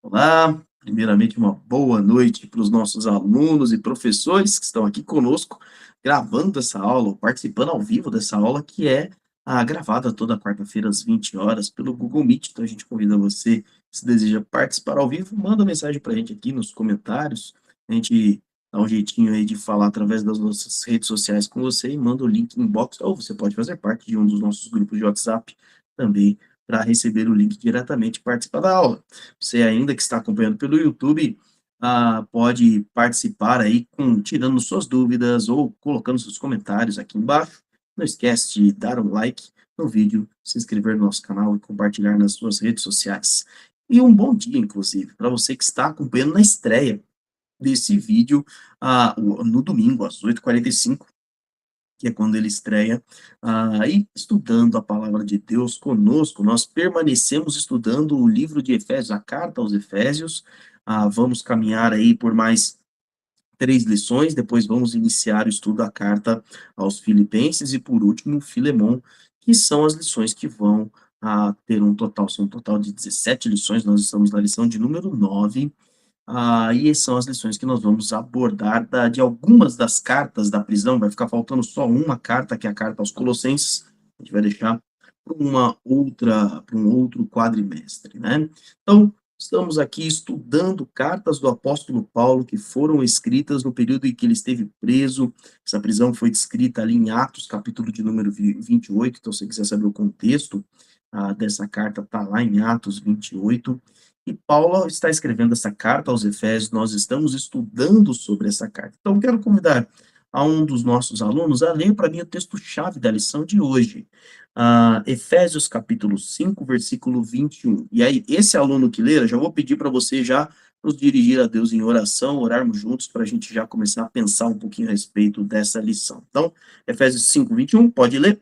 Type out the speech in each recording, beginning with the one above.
Olá, primeiramente uma boa noite para os nossos alunos e professores que estão aqui conosco, gravando essa aula, ou participando ao vivo dessa aula, que é gravada toda quarta-feira às 20 horas pelo Google Meet. Então a gente convida você, se deseja participar ao vivo, manda mensagem para a gente aqui nos comentários, a gente dá um jeitinho aí de falar através das nossas redes sociais com você e manda o link inbox, ou você pode fazer parte de um dos nossos grupos de WhatsApp também, para receber o link diretamente e participar da aula. Você ainda que está acompanhando pelo YouTube, pode participar aí tirando suas dúvidas ou colocando seus comentários aqui embaixo. Não esquece de dar um like no vídeo, se inscrever no nosso canal e compartilhar nas suas redes sociais. E um bom dia, inclusive, para você que está acompanhando na estreia desse vídeo, no domingo, às 8h45, que é quando ele estreia, e estudando a palavra de Deus conosco, nós permanecemos estudando o livro de Efésios, a carta aos Efésios, vamos caminhar aí por mais 3 lições, depois vamos iniciar o estudo da carta aos Filipenses e, por último, Filemon, que são as lições que vão ter são um total de 17 lições, nós estamos na lição de número 9, e são as lições que nós vamos abordar de algumas das cartas da prisão, vai ficar faltando só uma carta, que é a carta aos Colossenses, a gente vai deixar para um outro quadrimestre, né? Então, estamos aqui estudando cartas do apóstolo Paulo que foram escritas no período em que ele esteve preso. Essa prisão foi descrita ali em Atos, capítulo de número 28, então se você quiser saber o contexto dessa carta, está lá em Atos 28. E Paulo está escrevendo essa carta aos Efésios, nós estamos estudando sobre essa carta. Então, quero convidar a um dos nossos alunos a ler para mim o texto-chave da lição de hoje, Efésios capítulo 5, versículo 21. E aí, esse aluno que ler, eu já vou pedir para você já nos dirigir a Deus em oração, orarmos juntos para a gente já começar a pensar um pouquinho a respeito dessa lição. Então, Efésios 5, 21, pode ler,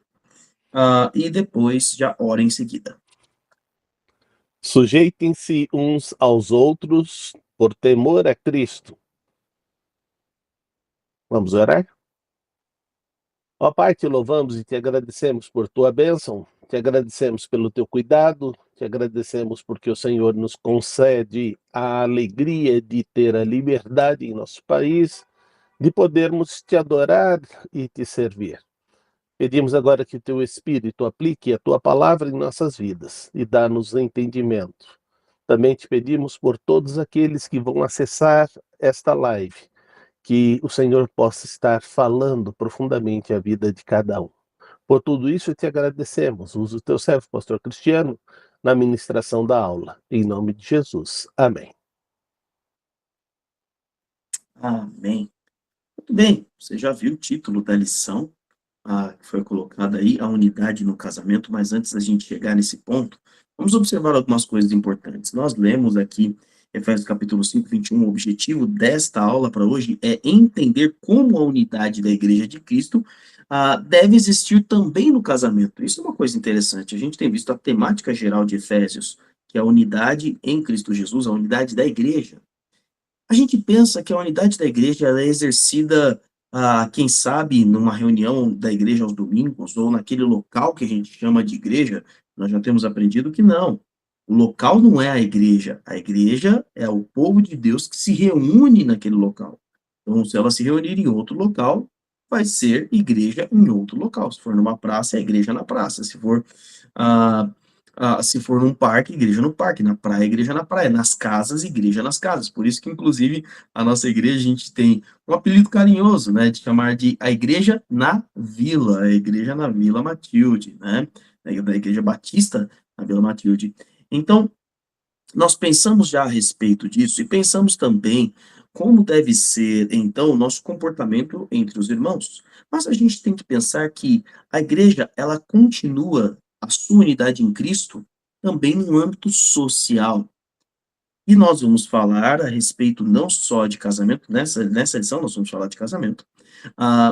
e depois já ora em seguida. Sujeitem-se uns aos outros por temor a Cristo. Vamos orar? Ó Pai, te louvamos e te agradecemos por tua bênção, te agradecemos pelo teu cuidado, te agradecemos porque o Senhor nos concede a alegria de ter a liberdade em nosso país, de podermos te adorar e te servir. Pedimos agora que o teu Espírito aplique a tua palavra em nossas vidas e dá-nos entendimento. Também te pedimos por todos aqueles que vão acessar esta live, que o Senhor possa estar falando profundamente a vida de cada um. Por tudo isso te agradecemos. Usa o teu servo, pastor Cristiano, na ministração da aula. Em nome de Jesus. Amém. Amém. Muito bem, você já viu o título da lição, que foi colocada aí, a unidade no casamento, mas antes da gente chegar nesse ponto, vamos observar algumas coisas importantes. Nós lemos aqui Efésios capítulo 5, 21, o objetivo desta aula para hoje é entender como a unidade da igreja de Cristo deve existir também no casamento. Isso é uma coisa interessante. A gente tem visto a temática geral de Efésios, que é a unidade em Cristo Jesus, a unidade da igreja. A gente pensa que a unidade da igreja ela é exercida, quem sabe, numa reunião da igreja aos domingos, ou naquele local que a gente chama de igreja, nós já temos aprendido que não. O local não é a igreja é o povo de Deus que se reúne naquele local. Então, se ela se reunir em outro local, vai ser igreja em outro local. Se for numa praça, é igreja na praça. Ah, se for num parque, igreja no parque, na praia, igreja na praia, nas casas, igreja nas casas. Por isso que, inclusive, a nossa igreja, a gente tem um apelido carinhoso, né, de chamar de a igreja na vila, a igreja na Vila Matilde, né, da igreja batista na Vila Matilde. Então, nós pensamos já a respeito disso e pensamos também como deve ser, então, o nosso comportamento entre os irmãos. Mas a gente tem que pensar que a igreja, ela continua a sua unidade em Cristo também no âmbito social. E nós vamos falar a respeito não só de casamento, nessa edição nós vamos falar de casamento,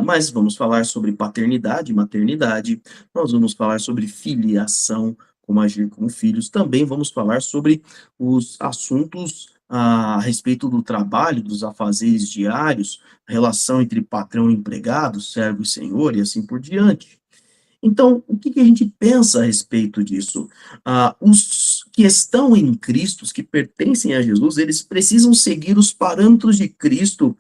mas vamos falar sobre paternidade e maternidade, nós vamos falar sobre filiação, como agir como filhos, também vamos falar sobre os assuntos a respeito do trabalho, dos afazeres diários, relação entre patrão e empregado, servo e senhor, e assim por diante. Então, o que que a gente pensa a respeito disso? Os que estão em Cristo, os que pertencem a Jesus, eles precisam seguir os parâmetros de Cristo,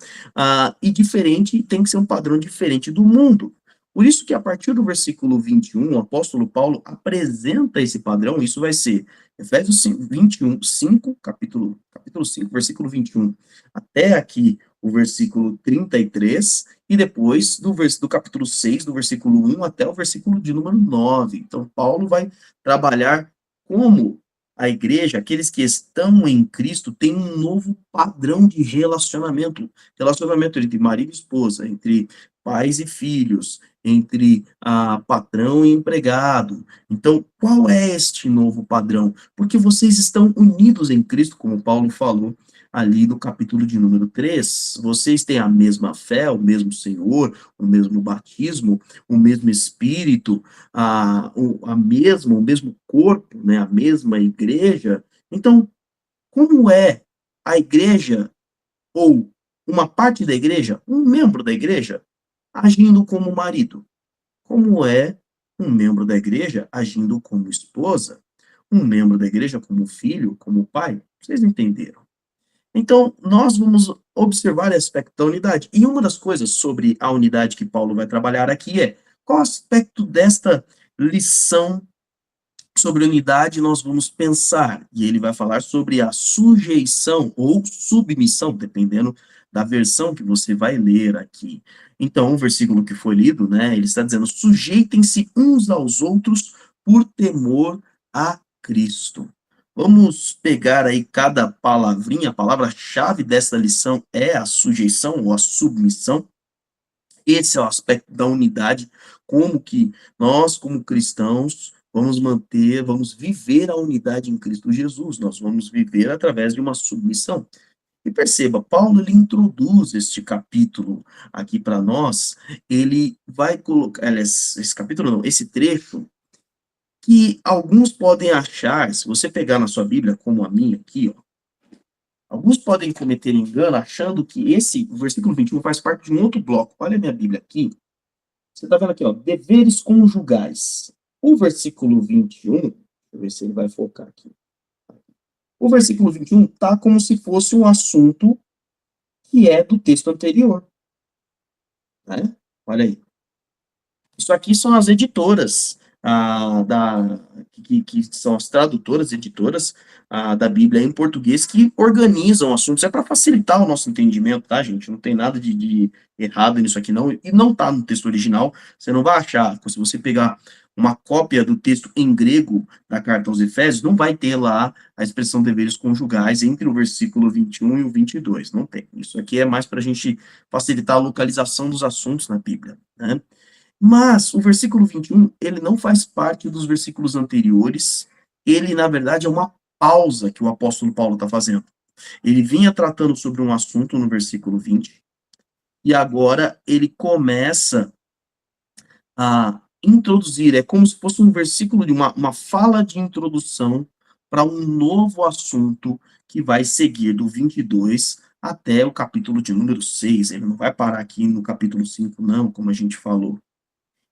e diferente tem que ser um padrão diferente do mundo. Por isso que a partir do versículo 21, o apóstolo Paulo apresenta esse padrão, isso vai ser Efésios 5, 21, 5, capítulo 5, versículo 21, até aqui o versículo 33, e depois do capítulo 6, do versículo 1 até o versículo de número 9. Então, Paulo vai trabalhar como a igreja, aqueles que estão em Cristo, têm um novo padrão de relacionamento. Relacionamento entre marido e esposa, entre pais e filhos, entre patrão e empregado. Então, qual é este novo padrão? Porque vocês estão unidos em Cristo, como Paulo falou ali no capítulo de número 3, vocês têm a mesma fé, o mesmo Senhor, o mesmo batismo, o mesmo Espírito, o mesmo corpo, né, a mesma igreja. Então, como é a igreja, ou uma parte da igreja, um membro da igreja, agindo como marido? Como é um membro da igreja agindo como esposa? Um membro da igreja como filho, como pai? Vocês entenderam? Então, nós vamos observar esse aspecto da unidade. E uma das coisas sobre a unidade que Paulo vai trabalhar aqui é qual aspecto desta lição sobre unidade nós vamos pensar. E ele vai falar sobre a sujeição ou submissão, dependendo da versão que você vai ler aqui. Então, o versículo que foi lido, né, ele está dizendo: sujeitem-se uns aos outros por temor a Cristo. Vamos pegar aí cada palavrinha, a palavra-chave dessa lição é a sujeição ou a submissão. Esse é o aspecto da unidade, como que nós, como cristãos, vamos viver a unidade em Cristo Jesus, nós vamos viver através de uma submissão. E perceba, Paulo ele introduz este capítulo aqui para nós, ele vai colocar, aliás, esse capítulo não, esse trecho, que alguns podem achar, se você pegar na sua Bíblia, como a minha aqui, ó, alguns podem cometer engano achando que o versículo 21 faz parte de um outro bloco. Olha a minha Bíblia aqui, você está vendo aqui, ó, deveres conjugais. O versículo 21, deixa eu ver se ele vai focar aqui. O versículo 21 tá como se fosse um assunto que é do texto anterior, né? Olha aí. Isso aqui são as editoras, que são as tradutoras, editoras, da Bíblia em português, que organizam assuntos. É para facilitar o nosso entendimento, tá, gente? Não tem nada de errado nisso aqui, não. E não está no texto original, você não vai achar. Se você pegar uma cópia do texto em grego da carta aos Efésios, não vai ter lá a expressão deveres conjugais entre o versículo 21 e o 22. Não tem. Isso aqui é mais para a gente facilitar a localização dos assuntos na Bíblia, né? Mas o versículo 21, ele não faz parte dos versículos anteriores, ele, na verdade, é uma pausa que o apóstolo Paulo está fazendo. Ele vinha tratando sobre um assunto no versículo 20, e agora ele começa a introduzir, é como se fosse um versículo de uma fala de introdução para um novo assunto que vai seguir do 22 até o capítulo de número 6. Ele não vai parar aqui no capítulo 5, não, como a gente falou.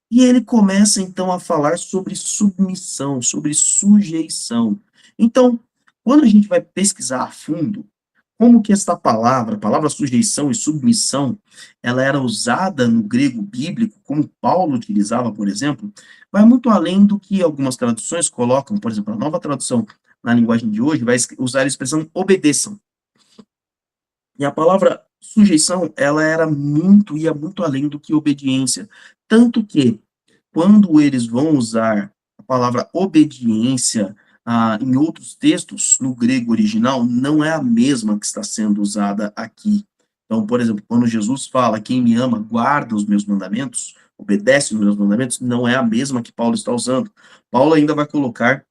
E ele começa então a falar sobre submissão, sobre sujeição. Então, quando a gente vai pesquisar a fundo, como que esta palavra, a palavra sujeição e submissão, ela era usada no grego bíblico, como Paulo utilizava, por exemplo, vai muito além do que algumas traduções colocam, por exemplo, a nova tradução na linguagem de hoje vai usar a expressão obedeçam. E a palavra sujeição, ela ia muito além do que obediência. Tanto que quando eles vão usar a palavra obediência em outros textos, no grego original, não é a mesma que está sendo usada aqui. Então, por exemplo, quando Jesus fala, quem me ama guarda os meus mandamentos, obedece os meus mandamentos, não é a mesma que Paulo está usando. Paulo ainda vai colocar,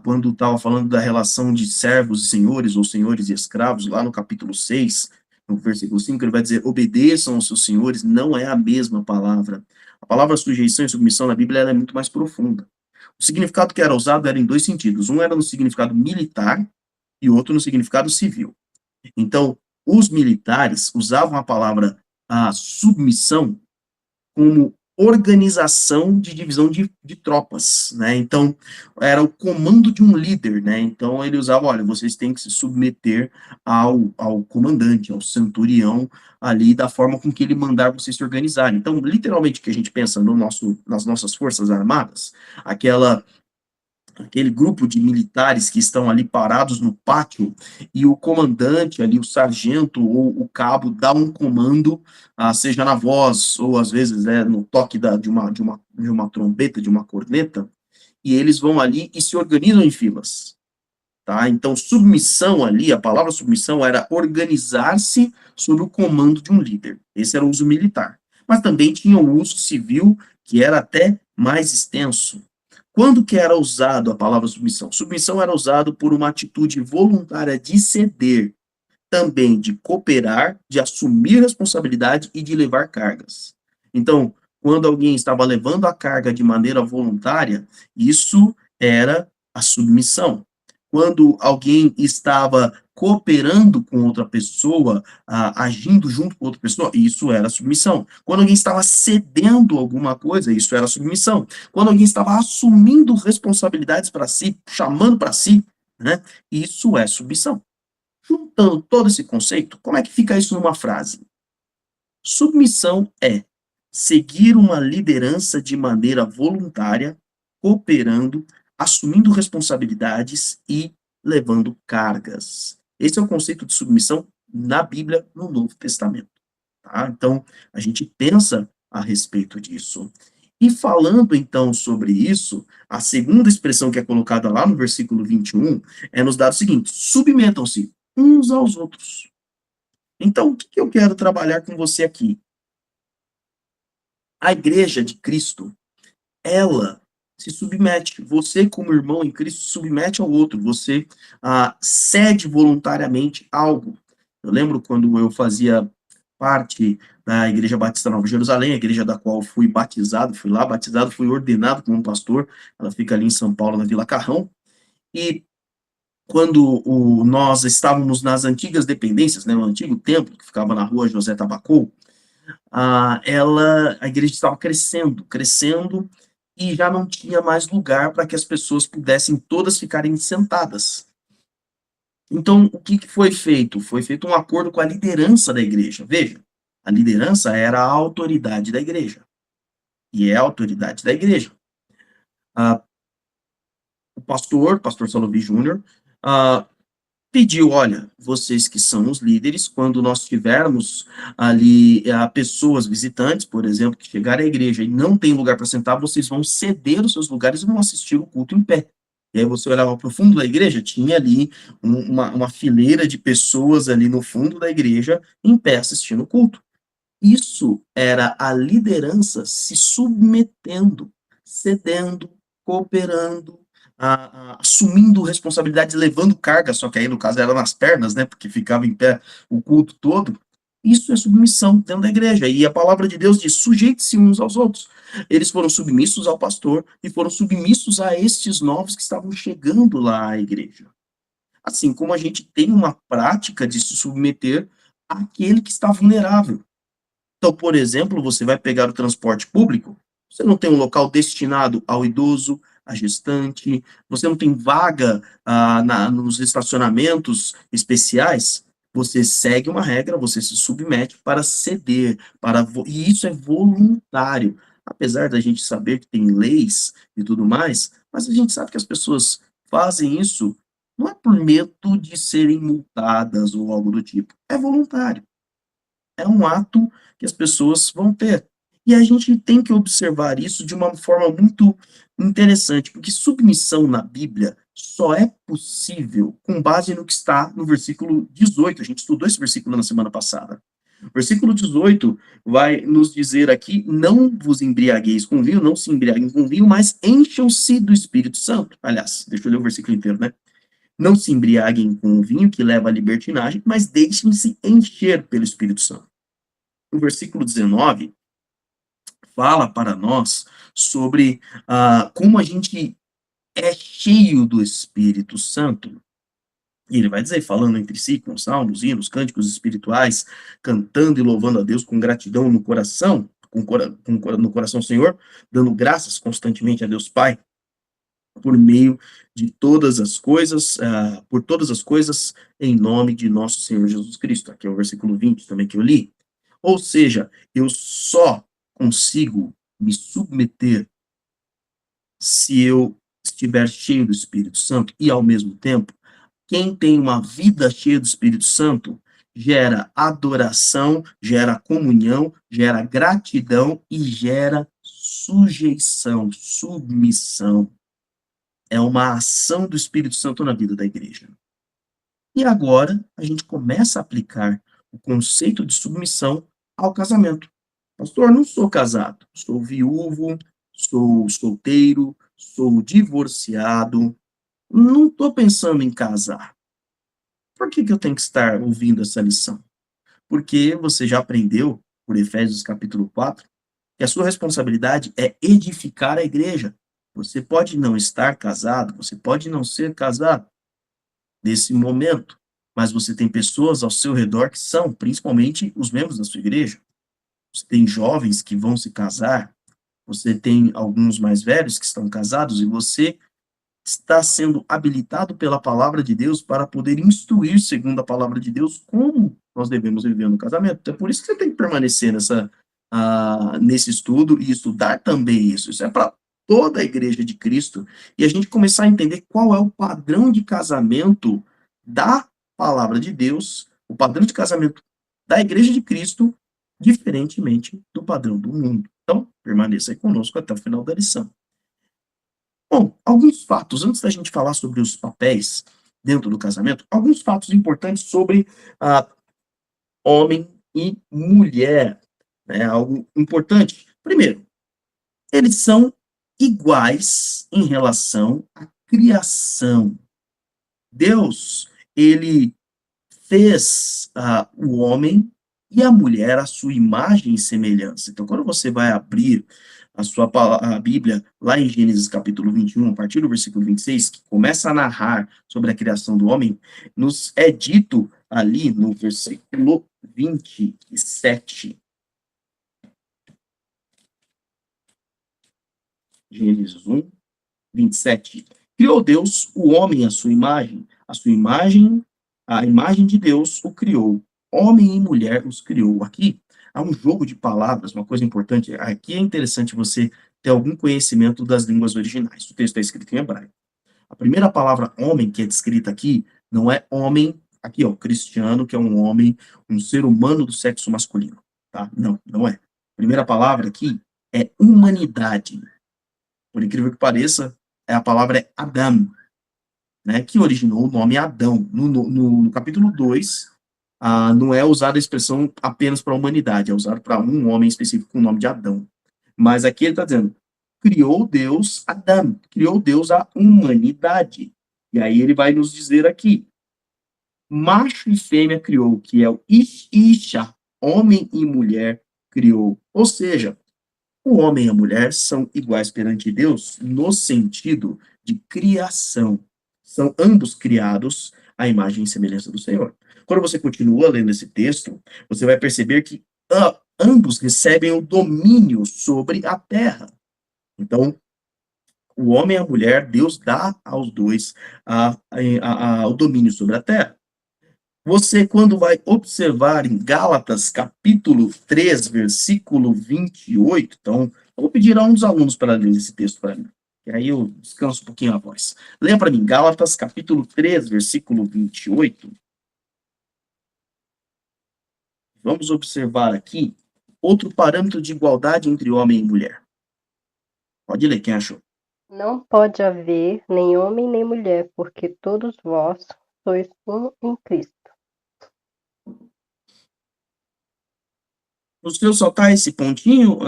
quando estava falando da relação de servos e senhores, ou senhores e escravos, lá no capítulo 6, no versículo 5, ele vai dizer, obedeçam aos seus senhores, não é a mesma palavra. A palavra sujeição e submissão na Bíblia é muito mais profunda. O significado que era usado era em dois sentidos. Um era no significado militar e outro no significado civil. Então, os militares usavam a palavra submissão como organização de divisão de tropas, né? Então, era o comando de um líder, né? Então, ele usava, olha, vocês têm que se submeter ao comandante, ao centurião, ali, da forma com que ele mandar vocês se organizarem. Então, literalmente, o que a gente pensa no nas nossas forças armadas, aquele grupo de militares que estão ali parados no pátio e o comandante ali, o sargento ou o cabo dá um comando, seja na voz ou às vezes no toque de uma trombeta, de uma corneta, e eles vão ali e se organizam em filas, tá? Então, submissão ali, a palavra submissão era organizar-se sob o comando de um líder. Esse era o uso militar. Mas também tinha o uso civil, que era até mais extenso. Quando que era usado a palavra submissão? Submissão era usado por uma atitude voluntária de ceder, também de cooperar, de assumir responsabilidade e de levar cargas. Então, quando alguém estava levando a carga de maneira voluntária, isso era a submissão. Quando alguém estava cooperando com outra pessoa, agindo junto com outra pessoa, isso era submissão. Quando alguém estava cedendo alguma coisa, isso era submissão. Quando alguém estava assumindo responsabilidades para si, chamando para si, né, isso é submissão. Juntando todo esse conceito, como é que fica isso numa frase? Submissão é seguir uma liderança de maneira voluntária, cooperando, assumindo responsabilidades e levando cargas. Esse é o conceito de submissão na Bíblia, no Novo Testamento. Tá? Então, a gente pensa a respeito disso. E falando então sobre isso, a segunda expressão que é colocada lá no versículo 21 é nos dar o seguinte: submetam-se uns aos outros. Então, o que eu quero trabalhar com você aqui? A igreja de Cristo, ela se submete. Você, como irmão em Cristo, submete ao outro. Você cede voluntariamente algo. Eu lembro quando eu fazia parte da Igreja Batista Nova Jerusalém, a igreja da qual fui batizado, fui lá batizado, fui ordenado como pastor. Ela fica ali em São Paulo, na Vila Carrão. E quando nós estávamos nas antigas dependências, né, o antigo templo que ficava na rua José Tabacou, a igreja estava crescendo, crescendo, e já não tinha mais lugar para que as pessoas pudessem todas ficarem sentadas. Então, o que foi feito? Foi feito um acordo com a liderança da igreja. Veja, a liderança era a autoridade da igreja, e é a autoridade da igreja. Ah, o pastor Salovi Júnior, pediu, olha, vocês que são os líderes, quando nós tivermos ali pessoas visitantes, por exemplo, que chegarem à igreja e não tem lugar para sentar, vocês vão ceder os seus lugares e vão assistir o culto em pé. E aí você olhava para o fundo da igreja, tinha ali uma fileira de pessoas ali no fundo da igreja, em pé, assistindo o culto. Isso era a liderança se submetendo, cedendo, cooperando, assumindo responsabilidades, levando carga, só que aí no caso era nas pernas, né, porque ficava em pé o culto todo. Isso é submissão dentro da igreja. E a palavra de Deus diz: sujeite-se uns aos outros. Eles foram submissos ao pastor e foram submissos a estes novos que estavam chegando lá à igreja. Assim como a gente tem uma prática de se submeter àquele que está vulnerável. Então, por exemplo, você vai pegar o transporte público, você não tem um local destinado ao idoso, à gestante, você não tem vaga nos estacionamentos especiais, você segue uma regra, você se submete para ceder, e isso é voluntário. Apesar da gente saber que tem leis e tudo mais, mas a gente sabe que as pessoas fazem isso não é por medo de serem multadas ou algo do tipo, é voluntário. É um ato que as pessoas vão ter. E a gente tem que observar isso de uma forma muito interessante, porque submissão na Bíblia só é possível com base no que está no versículo 18. A gente estudou esse versículo na semana passada. O versículo 18 vai nos dizer aqui: não vos embriagueis com vinho, não se embriaguem com vinho, mas encham-se do Espírito Santo. Aliás, deixa eu ler o versículo inteiro, né? Não se embriaguem com o vinho que leva à libertinagem, mas deixem-se encher pelo Espírito Santo. O versículo 19 fala para nós sobre como a gente é cheio do Espírito Santo. E ele vai dizer, falando entre si, com salmos, hinos, cânticos espirituais, cantando e louvando a Deus com gratidão no coração, no coração do Senhor, dando graças constantemente a Deus Pai, por meio de todas as coisas, por todas as coisas, em nome de nosso Senhor Jesus Cristo. Aqui é o versículo 20 também que eu li. Ou seja, eu só consigo me submeter se eu estiver cheio do Espírito Santo e, ao mesmo tempo, quem tem uma vida cheia do Espírito Santo gera adoração, gera comunhão, gera gratidão e gera sujeição, submissão. É uma ação do Espírito Santo na vida da igreja. E agora a gente começa a aplicar o conceito de submissão ao casamento. Pastor, não sou casado, sou viúvo, sou solteiro, sou divorciado, não estou pensando em casar. Por que eu tenho que estar ouvindo essa lição? Porque você já aprendeu, por Efésios capítulo 4, que a sua responsabilidade é edificar a igreja. Você pode não estar casado, você pode não ser casado nesse momento, mas você tem pessoas ao seu redor que são, principalmente os membros da sua igreja. Você tem jovens que vão se casar, você tem alguns mais velhos que estão casados e você está sendo habilitado pela palavra de Deus para poder instruir, segundo a palavra de Deus, como nós devemos viver no casamento. Então, é por isso que você tem que permanecer nesse estudo e estudar também isso. Isso é para toda a igreja de Cristo e a gente começar a entender qual é o padrão de casamento da palavra de Deus, o padrão de casamento da igreja de Cristo, diferentemente do padrão do mundo. Então, permaneça aí conosco até o final da lição. Bom, alguns fatos, antes da gente falar sobre os papéis dentro do casamento, alguns fatos importantes sobre homem e mulher, né? Algo importante. Primeiro, eles são iguais em relação à criação. Deus, ele fez o homem e a mulher à sua imagem e semelhança. Então, quando você vai abrir a Bíblia, lá em Gênesis capítulo 21, a partir do versículo 26, que começa a narrar sobre a criação do homem, nos é dito ali no versículo 27. Gênesis 1, 27. Criou Deus o homem à sua imagem, a imagem de Deus o criou. Homem e mulher os criou. Aqui há um jogo de palavras, uma coisa importante. Aqui é interessante você ter algum conhecimento das línguas originais. O texto está escrito em hebraico. A primeira palavra homem que é descrita aqui não é homem, aqui ó, cristiano, que é um homem, um ser humano do sexo masculino, tá? Não, não é. A primeira palavra aqui é humanidade. Por incrível que pareça, a palavra é Adam, né, que originou o nome Adão. No capítulo 2, não é usada a expressão apenas para a humanidade, é usado para um homem específico com o nome de Adão. Mas aqui ele está dizendo, criou Deus Adão, criou Deus a humanidade. E aí ele vai nos dizer aqui, macho e fêmea criou, que é o Isha, homem e mulher criou. Ou seja, o homem e a mulher são iguais perante Deus no sentido de criação. São ambos criados à imagem e semelhança do Senhor. Quando você continua lendo esse texto, você vai perceber que ambos recebem o domínio sobre a terra. Então, o homem e a mulher, Deus dá aos dois o domínio sobre a terra. Você, quando vai observar em Gálatas, capítulo 3, versículo 28, então, eu vou pedir a um dos alunos para ler esse texto para mim, que aí eu descanso um pouquinho a voz. Leia para mim, Gálatas, capítulo 3, versículo 28. Vamos observar aqui outro parâmetro de igualdade entre homem e mulher. Pode ler, quem achou? Não pode haver nem homem nem mulher, porque todos vós sois um em Cristo. No seu só tá esse pontinho?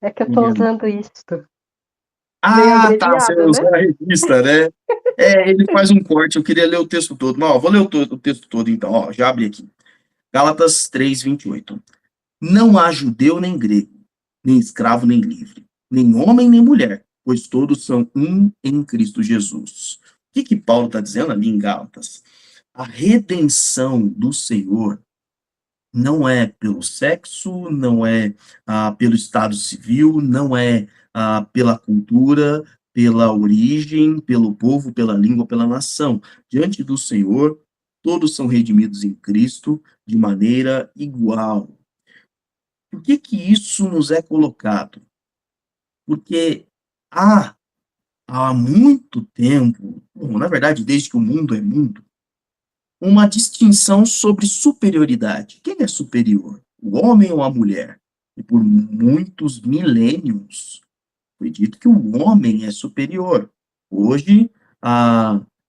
É que eu estou usando isto. Bem Tá, você abreviado, usou né? a revista, né? Ele faz um corte, eu queria ler o texto todo. Mas, ó, vou ler o texto todo, então. Ó, já abri aqui. Gálatas 3, 28. Não há judeu nem grego, nem escravo nem livre, nem homem nem mulher, pois todos são um em Cristo Jesus. O que Paulo está dizendo ali em Gálatas? A redenção do Senhor não é pelo sexo, não é pelo estado civil, não é pela cultura, pela origem, pelo povo, pela língua, pela nação. Diante do Senhor, todos são redimidos em Cristo de maneira igual. Por que que isso nos é colocado? Porque há, há muito tempo, bom, na verdade, desde que o mundo é mundo, uma distinção sobre superioridade. Quem é superior? O homem ou a mulher? E por muitos milênios foi dito que o homem é superior. Hoje,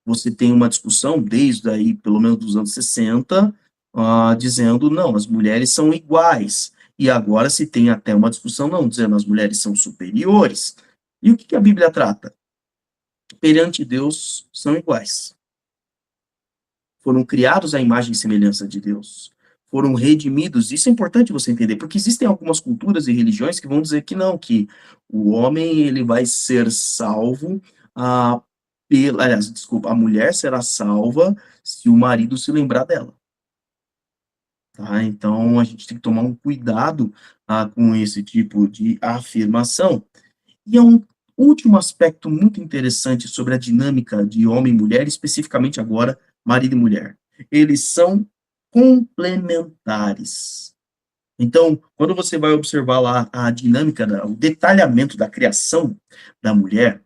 você tem uma discussão, desde aí, pelo menos dos anos 60, dizendo, não, as mulheres são iguais. E agora se tem até uma discussão, não, dizendo as mulheres são superiores. E o que que a Bíblia trata? Perante Deus são iguais. Foram criados à imagem e semelhança de Deus, foram redimidos. Isso é importante você entender, porque existem algumas culturas e religiões que vão dizer que não, que o homem ele vai ser salvo, aliás, desculpa, a mulher será salva se o marido se lembrar dela. Tá? Então, a gente tem que tomar um cuidado com esse tipo de afirmação. E é um último aspecto muito interessante sobre a dinâmica de homem e mulher, especificamente agora, marido e mulher. Eles são complementares. Então, quando você vai observar lá a dinâmica, o detalhamento da criação da mulher,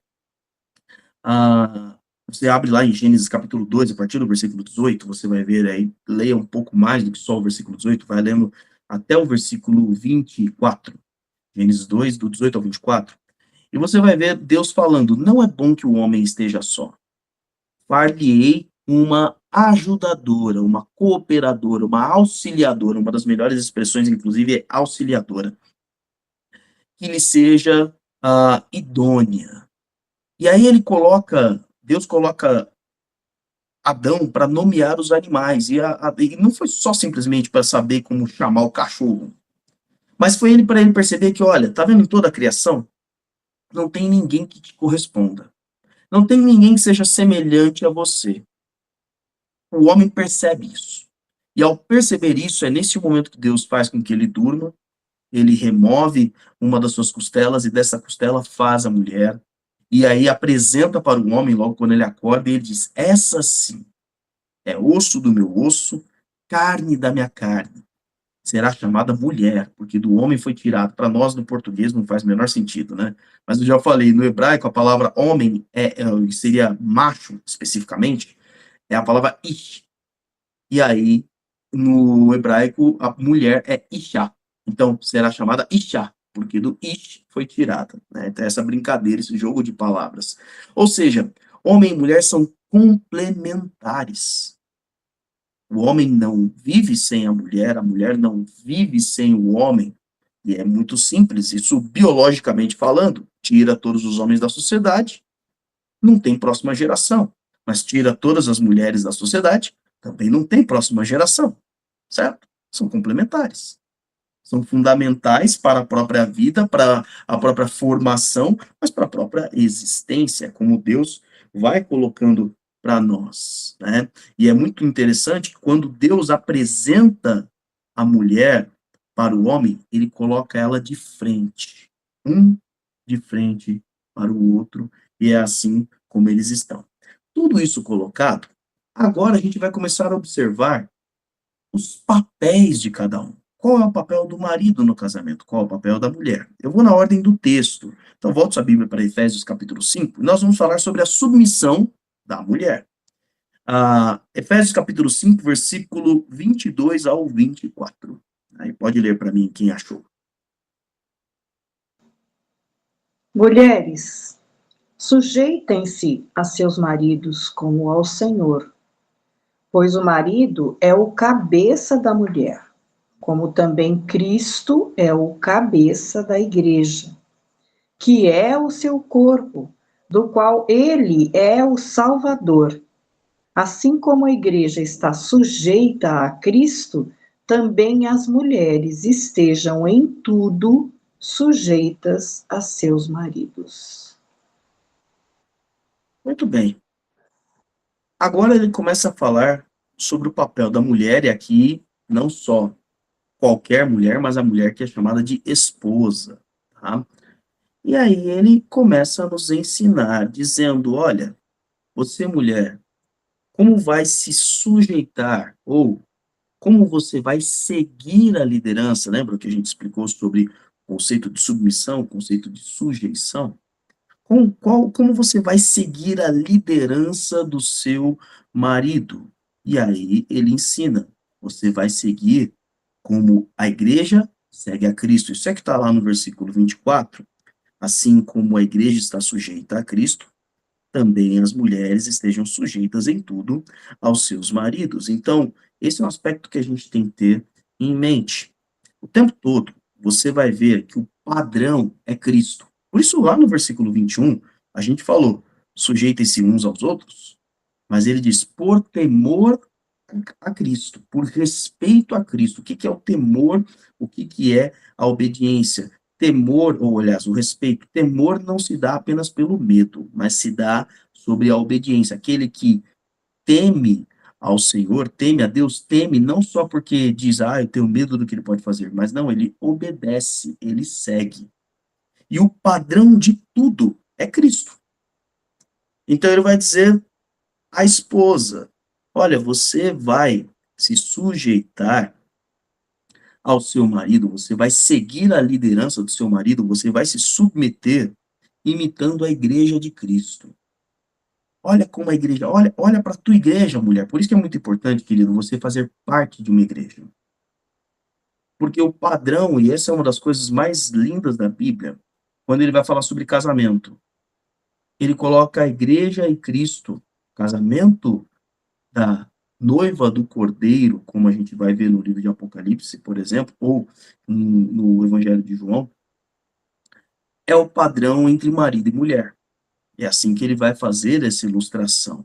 você abre lá em Gênesis capítulo 2, a partir do versículo 18, você vai ver aí, leia um pouco mais do que só o versículo 18, vai lendo até o versículo 24. Gênesis 2, do 18 ao 24. E você vai ver Deus falando: não é bom que o homem esteja só. Far-lhe-ei uma ajudadora, uma cooperadora, uma auxiliadora, uma das melhores expressões, inclusive, é auxiliadora, que lhe seja idônea. E aí Deus coloca Adão para nomear os animais, e não foi só simplesmente para saber como chamar o cachorro, mas foi para ele perceber que, olha, tá vendo em toda a criação? Não tem ninguém que te corresponda. Não tem ninguém que seja semelhante a você. O homem percebe isso. E ao perceber isso, é nesse momento que Deus faz com que ele durma, ele remove uma das suas costelas e dessa costela faz a mulher. E aí apresenta para o homem, logo quando ele acorda, e ele diz: essa sim é osso do meu osso, carne da minha carne. Será chamada mulher, porque do homem foi tirado. Para nós, no português, não faz o menor sentido, né? Mas eu já falei, no hebraico, a palavra homem seria macho, especificamente, é a palavra ish. E aí, no hebraico, a mulher é Ishá. Então, será chamada Ishá, porque do Ish foi tirada. Né? Então, essa brincadeira, esse jogo de palavras. Ou seja, homem e mulher são complementares. O homem não vive sem a mulher não vive sem o homem. E é muito simples, isso biologicamente falando. Tira todos os homens da sociedade, não tem próxima geração. Mas tira todas as mulheres da sociedade, também não tem próxima geração, certo? São complementares. São fundamentais para a própria vida, para a própria formação, mas para a própria existência, como Deus vai colocando para nós, né? E é muito interessante que quando Deus apresenta a mulher para o homem, ele coloca ela um de frente para o outro, e é assim como eles estão. Tudo isso colocado, agora a gente vai começar a observar os papéis de cada um. Qual é o papel do marido no casamento? Qual é o papel da mulher? Eu vou na ordem do texto. Então, volto sua Bíblia para Efésios capítulo 5, e nós vamos falar sobre a submissão da mulher. Efésios capítulo 5, versículo 22 ao 24. Aí pode ler para mim quem achou. Mulheres, sujeitem-se a seus maridos como ao Senhor, pois o marido é o cabeça da mulher, como também Cristo é o cabeça da igreja, que é o seu corpo, do qual ele é o Salvador. Assim como a igreja está sujeita a Cristo, também as mulheres estejam em tudo sujeitas a seus maridos. Muito bem. Agora ele começa a falar sobre o papel da mulher, e aqui não só qualquer mulher, mas a mulher que é chamada de esposa, tá? E aí ele começa a nos ensinar, dizendo: olha, você mulher, como vai se sujeitar, ou como você vai seguir a liderança? Lembra que a gente explicou sobre o conceito de submissão, o conceito de sujeição? Como você vai seguir a liderança do seu marido? E aí ele ensina, você vai seguir como a igreja segue a Cristo. Isso é que está lá no versículo 24. Assim como a igreja está sujeita a Cristo, também as mulheres estejam sujeitas em tudo aos seus maridos. Então, esse é um aspecto que a gente tem que ter em mente. O tempo todo, você vai ver que o padrão é Cristo. Por isso, lá no versículo 21, a gente falou, sujeitem-se uns aos outros, mas ele diz, por temor a Cristo, por respeito a Cristo. O que que é o temor? O que que é a obediência? Temor, ou aliás, o respeito. Temor não se dá apenas pelo medo, mas se dá sobre a obediência. Aquele que teme ao Senhor, teme a Deus, teme não só porque diz, eu tenho medo do que ele pode fazer, mas não, ele obedece, ele segue. E o padrão de tudo é Cristo. Então ele vai dizer à esposa, olha, você vai se sujeitar ao seu marido, você vai seguir a liderança do seu marido, você vai se submeter imitando a igreja de Cristo. Olha como a igreja, olha para a tua igreja, mulher. Por isso que é muito importante, querido, você fazer parte de uma igreja. Porque o padrão, e essa é uma das coisas mais lindas da Bíblia, quando ele vai falar sobre casamento, ele coloca a igreja e Cristo, casamento da noiva do cordeiro, como a gente vai ver no livro de Apocalipse, por exemplo, ou no Evangelho de João, é o padrão entre marido e mulher. É assim que ele vai fazer essa ilustração.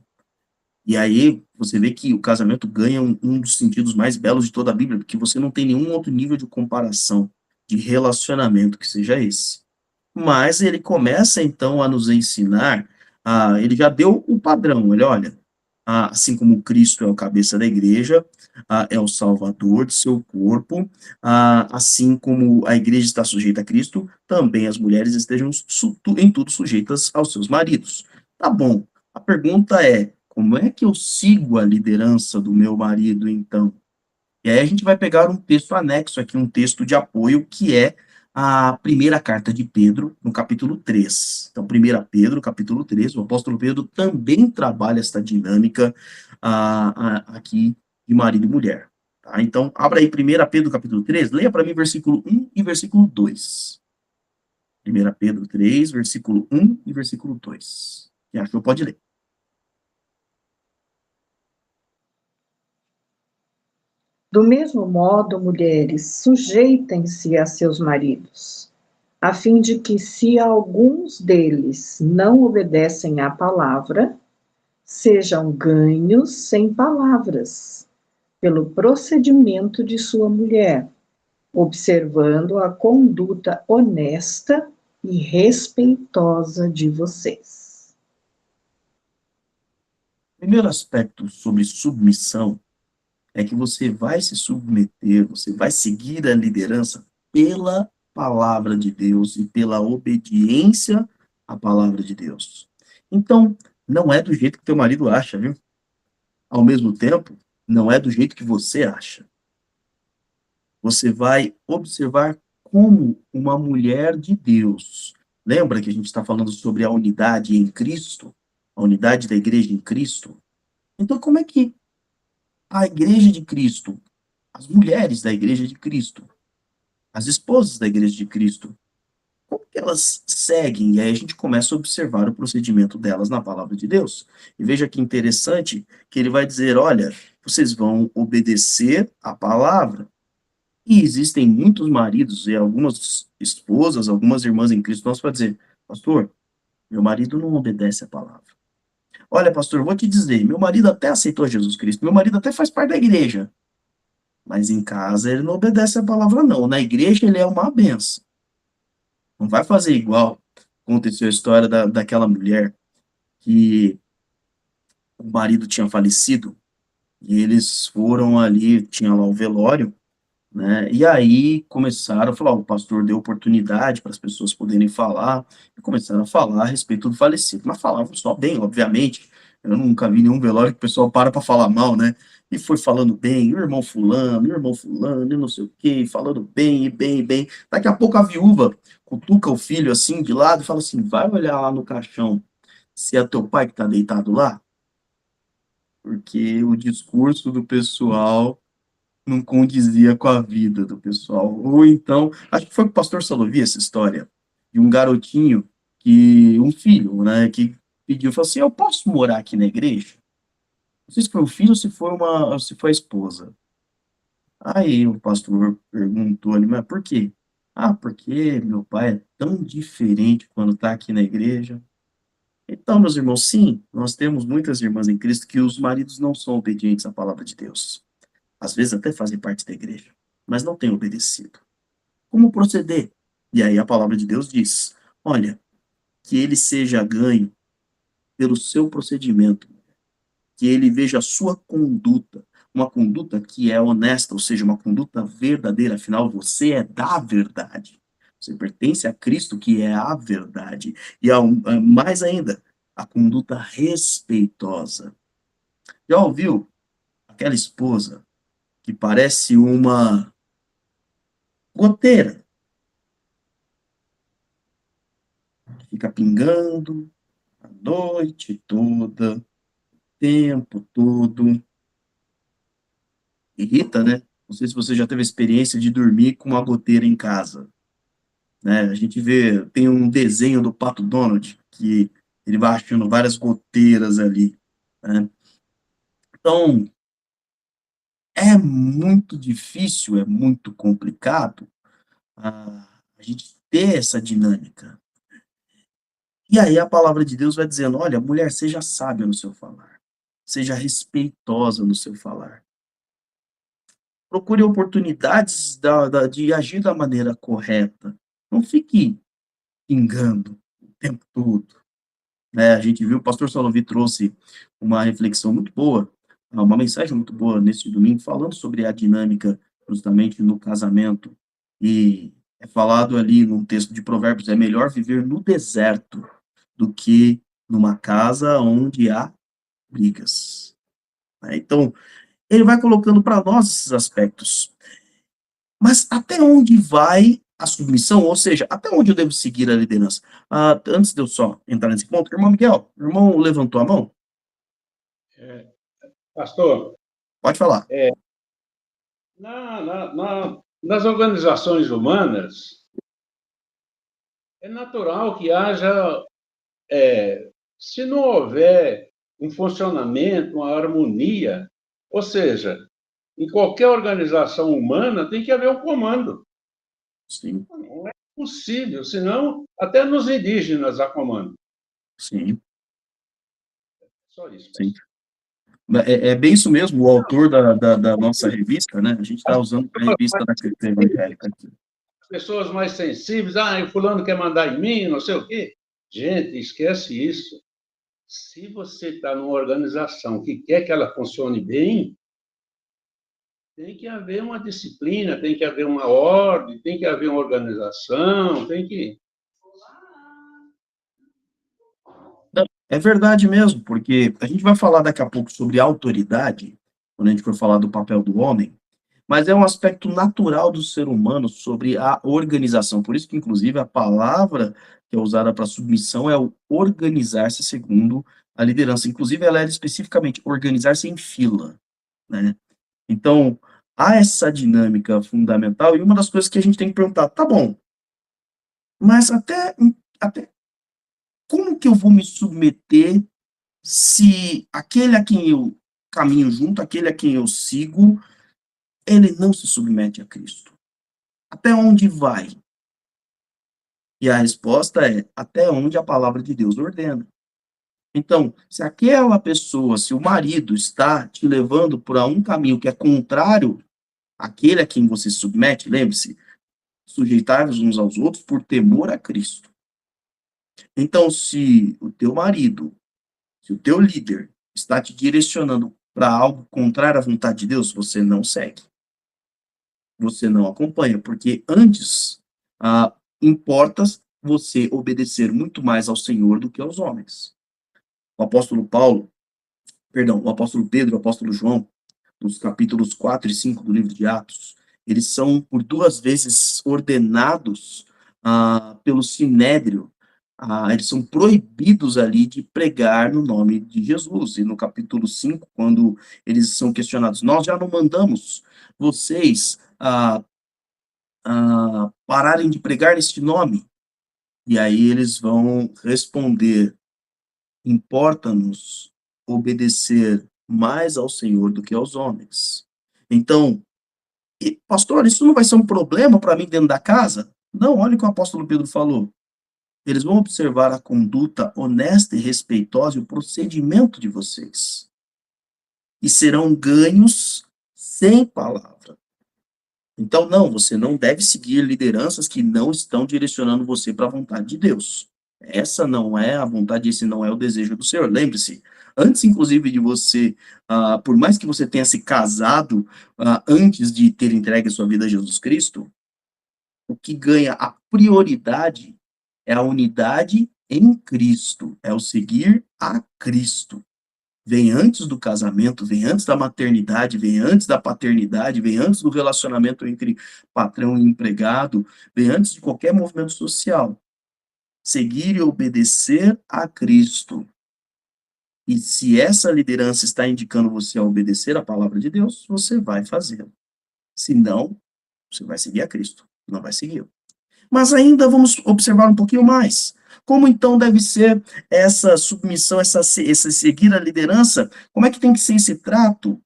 E aí você vê que o casamento ganha um dos sentidos mais belos de toda a Bíblia, porque você não tem nenhum outro nível de comparação, de relacionamento que seja esse. Mas ele começa então a nos ensinar, ele já deu o padrão, ele olha, assim como Cristo é o cabeça da igreja, é o salvador do seu corpo, assim como a igreja está sujeita a Cristo, também as mulheres estejam em tudo sujeitas aos seus maridos. Tá bom, a pergunta é, como é que eu sigo a liderança do meu marido então? E aí a gente vai pegar um texto anexo aqui, um texto de apoio, que é a primeira carta de Pedro, no capítulo 3. Então, 1 Pedro, capítulo 3, o apóstolo Pedro também trabalha essa dinâmica aqui de marido e mulher. Tá? Então, abra aí 1 Pedro, capítulo 3, leia para mim versículo 1 e versículo 2. 1 Pedro 3, versículo 1 e versículo 2. Quem achou, pode ler. Do mesmo modo, mulheres, sujeitem-se a seus maridos, a fim de que, se alguns deles não obedecem à palavra, sejam ganhos sem palavras, pelo procedimento de sua mulher, observando a conduta honesta e respeitosa de vocês. Primeiro aspecto sobre submissão é que você vai se submeter, você vai seguir a liderança pela palavra de Deus e pela obediência à palavra de Deus. Então, não é do jeito que teu marido acha, viu? Ao mesmo tempo, não é do jeito que você acha. Você vai observar como uma mulher de Deus. Lembra que a gente está falando sobre a unidade em Cristo? A unidade da igreja em Cristo? Então, como é que a igreja de Cristo, as mulheres da igreja de Cristo, as esposas da igreja de Cristo, como que elas seguem? E aí a gente começa a observar o procedimento delas na palavra de Deus. E veja que interessante que ele vai dizer, olha, vocês vão obedecer a palavra. E existem muitos maridos e algumas esposas, algumas irmãs em Cristo, nós para dizer, pastor, meu marido não obedece a palavra. Olha, pastor, vou te dizer, meu marido até aceitou Jesus Cristo, meu marido até faz parte da igreja, mas em casa ele não obedece a palavra, não. Na igreja ele é uma benção. Não vai fazer igual aconteceu a história daquela mulher que o marido tinha falecido e eles foram ali, tinha lá o velório, né? E aí começaram a falar, o pastor deu oportunidade para as pessoas poderem falar, e começaram a falar a respeito do falecido, mas falavam só bem, obviamente. Eu nunca vi nenhum velório que o pessoal para falar mal, né? E foi falando bem, o irmão fulano, e não sei o quê, falando bem, e bem, e bem. Daqui a pouco a viúva cutuca o filho assim de lado e fala assim: vai olhar lá no caixão se é teu pai que tá deitado lá, porque o discurso do pessoal não condizia com a vida do pessoal. Ou então, acho que foi com o pastor Salovi essa história, de um garotinho um filho, né, que pediu, falou assim, eu posso morar aqui na igreja? Não sei se foi o filho ou se foi a esposa. Aí o pastor perguntou ali, mas por quê? Ah, porque meu pai é tão diferente quando está aqui na igreja. Então, meus irmãos, sim, nós temos muitas irmãs em Cristo que os maridos não são obedientes à palavra de Deus. Às vezes até fazem parte da igreja, mas não têm obedecido. Como proceder? E aí a palavra de Deus diz: olha, que ele seja ganho pelo seu procedimento, que ele veja a sua conduta, uma conduta que é honesta, ou seja, uma conduta verdadeira, afinal você é da verdade. Você pertence a Cristo, que é a verdade. E mais ainda, a conduta respeitosa. Já ouviu aquela esposa que parece uma goteira, fica pingando a noite toda, o tempo todo. Irrita, né? Não sei se você já teve a experiência de dormir com uma goteira em casa, né? A gente vê, tem um desenho do Pato Donald, que ele vai achando várias goteiras ali, né? Então, é muito difícil, é muito complicado a gente ter essa dinâmica. E aí a palavra de Deus vai dizendo, olha, mulher, seja sábia no seu falar, seja respeitosa no seu falar. Procure oportunidades de agir da maneira correta. Não fique pingando o tempo todo, né? A gente viu, o pastor Salovi trouxe uma reflexão muito boa, uma mensagem muito boa nesse domingo, falando sobre a dinâmica justamente no casamento. E é falado ali num texto de Provérbios, é melhor viver no deserto do que numa casa onde há brigas, né? Então, ele vai colocando para nós esses aspectos. Mas até onde vai a submissão? Ou seja, até onde eu devo seguir a liderança? Antes de eu só entrar nesse ponto, irmão Miguel, o irmão levantou a mão? Pastor, Pode falar. nas organizações humanas, é natural que haja, se não houver um funcionamento, uma harmonia, ou seja, em qualquer organização humana tem que haver um comando. Sim, Não é possível, senão até nos indígenas há comando. sim, Só isso, sim. pastor. É bem isso mesmo, o autor da nossa revista, né? A gente está usando a revista da Cristã Evangélica aqui. As pessoas mais sensíveis, o fulano quer mandar em mim, não sei o quê. Gente, esquece isso. Se você está numa organização que quer que ela funcione bem, tem que haver uma disciplina, tem que haver uma ordem, tem que haver uma organização, tem que... É verdade mesmo, porque a gente vai falar daqui a pouco sobre autoridade, quando a gente for falar do papel do homem, mas é um aspecto natural do ser humano sobre a organização. Por isso que, inclusive, a palavra que é usada para submissão é o organizar-se segundo a liderança. Inclusive, ela é especificamente organizar-se em fila, né? Então, há essa dinâmica fundamental e uma das coisas que a gente tem que perguntar, tá bom, mas até como que eu vou me submeter se aquele a quem eu caminho junto, aquele a quem eu sigo, ele não se submete a Cristo? Até onde vai? E a resposta é até onde a palavra de Deus ordena. Então, se aquela pessoa, se o marido está te levando para um caminho que é contrário àquele a quem você se submete, lembre-se, sujeitar-vos uns aos outros por temor a Cristo. Então, se o teu marido, se o teu líder está te direcionando para algo contrário à vontade de Deus, você não segue. você não acompanha, porque antes importa você obedecer muito mais ao Senhor do que aos homens. O apóstolo Paulo, perdão, o apóstolo Pedro, o apóstolo João, nos capítulos 4 e 5 do livro de Atos, eles são por 2 vezes ordenados pelo Sinédrio, eles são proibidos ali de pregar no nome de Jesus. E no capítulo 5, quando eles são questionados, nós já não mandamos vocês pararem de pregar neste nome? E aí eles vão responder, importa-nos obedecer mais ao Senhor do que aos homens. Então, pastor, isso não vai ser um problema para mim dentro da casa? Não, olha o que o apóstolo Pedro falou. Eles vão observar a conduta honesta e respeitosa e o procedimento de vocês. E serão ganhos sem palavra. Então, não, você não deve seguir lideranças que não estão direcionando você para a vontade de Deus. Essa não é a vontade, esse não é o desejo do Senhor. Lembre-se, antes, inclusive, de você, por mais que você tenha se casado antes de ter entregue a sua vida a Jesus Cristo, o que ganha a prioridade é a unidade em Cristo, é o seguir a Cristo. Vem antes do casamento, vem antes da maternidade, vem antes da paternidade, vem antes do relacionamento entre patrão e empregado, vem antes de qualquer movimento social. Seguir e obedecer a Cristo. E se essa liderança está indicando você a obedecer a palavra de Deus, você vai fazê-lo. Se não, você vai seguir a Cristo, não vai segui-lo. Mas ainda vamos observar um pouquinho mais. Como então deve ser essa submissão, esse seguir a liderança? Como é que tem que ser esse trato?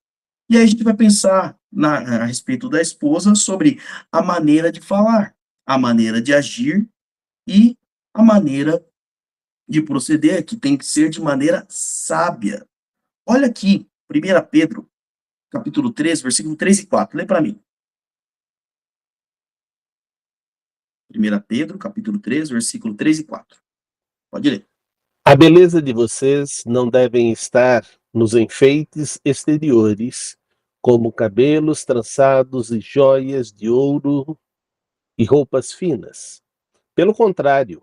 E aí a gente vai pensar a respeito da esposa sobre a maneira de falar, a maneira de agir e a maneira de proceder, que tem que ser de maneira sábia. Olha aqui, 1 Pedro, capítulo 3, versículo 3 e 4. Lê para mim. 1 Pedro, capítulo 3, versículo 3 e 4. Pode ler. A beleza de vocês não devem estar nos enfeites exteriores, como cabelos trançados e joias de ouro e roupas finas. Pelo contrário,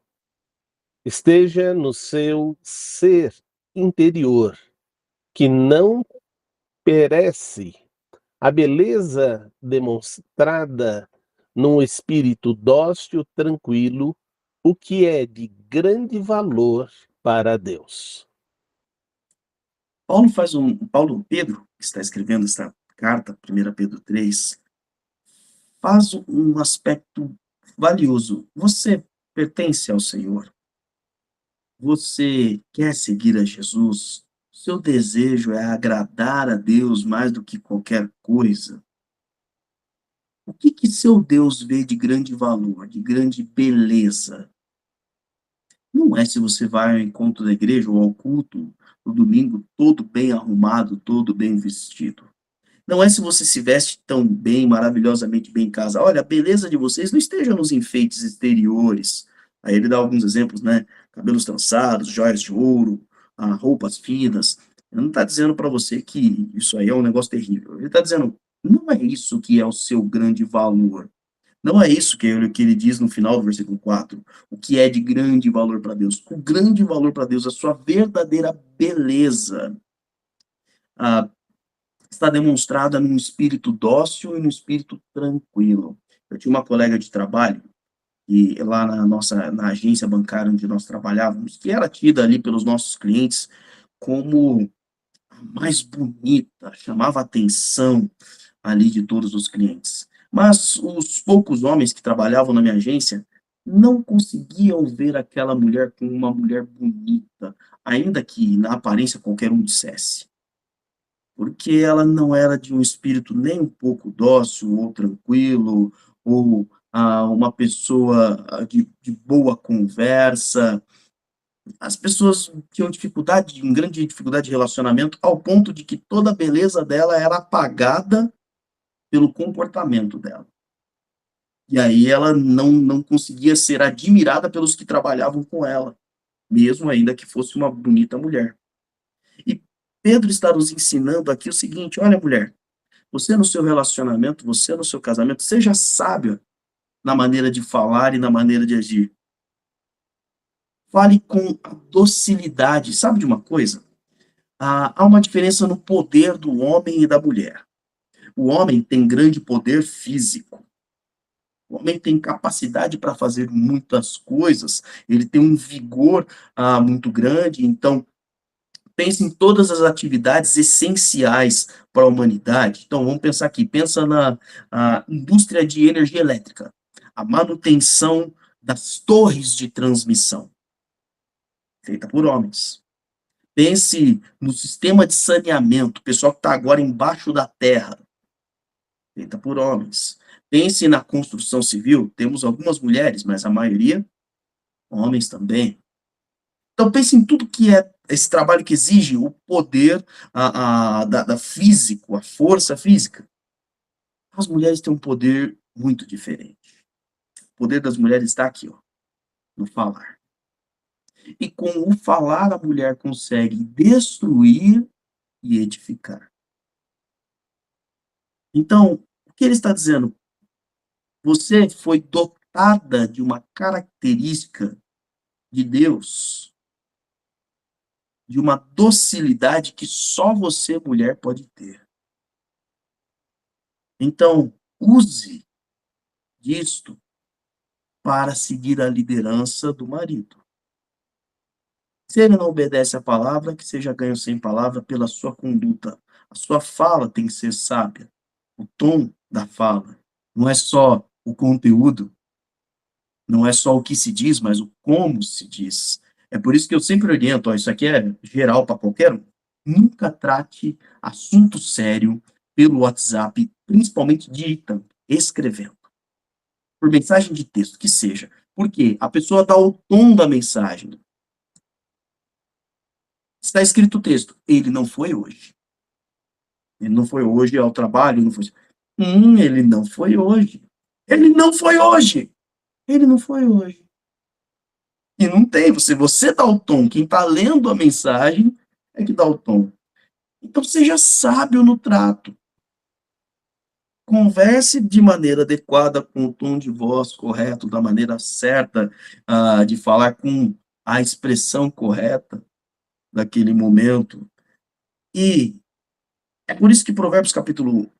esteja no seu ser interior, que não perece, a beleza demonstrada num espírito dócil, tranquilo, o que é de grande valor para Deus. Pedro, que está escrevendo esta carta, 1 Pedro 3, faz um aspecto valioso. Você pertence ao Senhor. Você quer seguir a Jesus. Seu desejo é agradar a Deus mais do que qualquer coisa. O que seu Deus vê de grande valor, de grande beleza? Não é se você vai ao encontro da igreja ou ao culto no domingo todo bem arrumado, todo bem vestido. Não é se você se veste tão bem, maravilhosamente bem em casa. Olha, a beleza de vocês não esteja nos enfeites exteriores. Aí ele dá alguns exemplos, né? Cabelos trançados, joias de ouro, roupas finas. Ele não está dizendo para você que isso aí é um negócio terrível. Ele está dizendo, não é isso que é o seu grande valor. Não é isso que ele diz no final do versículo 4, o que é de grande valor para Deus. O grande valor para Deus, a sua verdadeira beleza, está demonstrada num espírito dócil e num espírito tranquilo. Eu tinha uma colega de trabalho, e lá na agência bancária onde nós trabalhávamos, que era tida ali pelos nossos clientes como a mais bonita, chamava a atenção ali de todos os clientes. Mas os poucos homens que trabalhavam na minha agência não conseguiam ver aquela mulher como uma mulher bonita, ainda que na aparência qualquer um dissesse. Porque ela não era de um espírito nem um pouco dócil ou tranquilo, ou uma pessoa de boa conversa. As pessoas tinham grande dificuldade de relacionamento, ao ponto de que toda a beleza dela era apagada pelo comportamento dela. E aí ela não conseguia ser admirada pelos que trabalhavam com ela, mesmo ainda que fosse uma bonita mulher. E Pedro está nos ensinando aqui o seguinte, olha, mulher, Você no seu relacionamento, você no seu casamento, seja sábio na maneira de falar e na maneira de agir. Fale com a docilidade. Sabe de uma coisa? Há uma diferença no poder do homem e da mulher. O homem tem grande poder físico. O homem tem capacidade para fazer muitas coisas. Ele tem um vigor muito grande. Então, pense em todas as atividades essenciais para a humanidade. Então, vamos pensar aqui. Pensa na indústria de energia elétrica. A manutenção das torres de transmissão, feita por homens. Pense no sistema de saneamento, o pessoal que está agora embaixo da terra, feita por homens. Pense na construção civil, temos algumas mulheres, mas a maioria, homens também. Então pense em tudo que é esse trabalho que exige o poder da físico, a força física. As mulheres têm um poder muito diferente. O poder das mulheres está aqui, ó, no falar. E com o falar, a mulher consegue destruir e edificar. Então, o que ele está dizendo? Você foi dotada de uma característica de Deus, de uma docilidade que só você, mulher, pode ter. Então, use disto para seguir a liderança do marido. Se ele não obedece à palavra, que seja ganho sem palavra pela sua conduta. A sua fala tem que ser sábia. O tom da fala. Não é só o conteúdo, não é só o que se diz, mas o como se diz. É por isso que eu sempre oriento, ó, isso aqui é geral para qualquer um. Nunca trate assunto sério pelo WhatsApp, principalmente digitando, escrevendo. Por mensagem de texto, que seja. Porque a pessoa dá o tom da mensagem. Está escrito o texto, ele não foi hoje. Ele não foi hoje ao trabalho, não foi. Ele não foi hoje. Ele não foi hoje. Ele não foi hoje. E não tem, você dá o tom, quem está lendo a mensagem é que dá o tom. Então seja sábio no trato. Converse de maneira adequada, com o tom de voz correto, da maneira certa, de falar com a expressão correta daquele momento. E é por isso que Provérbios capítulo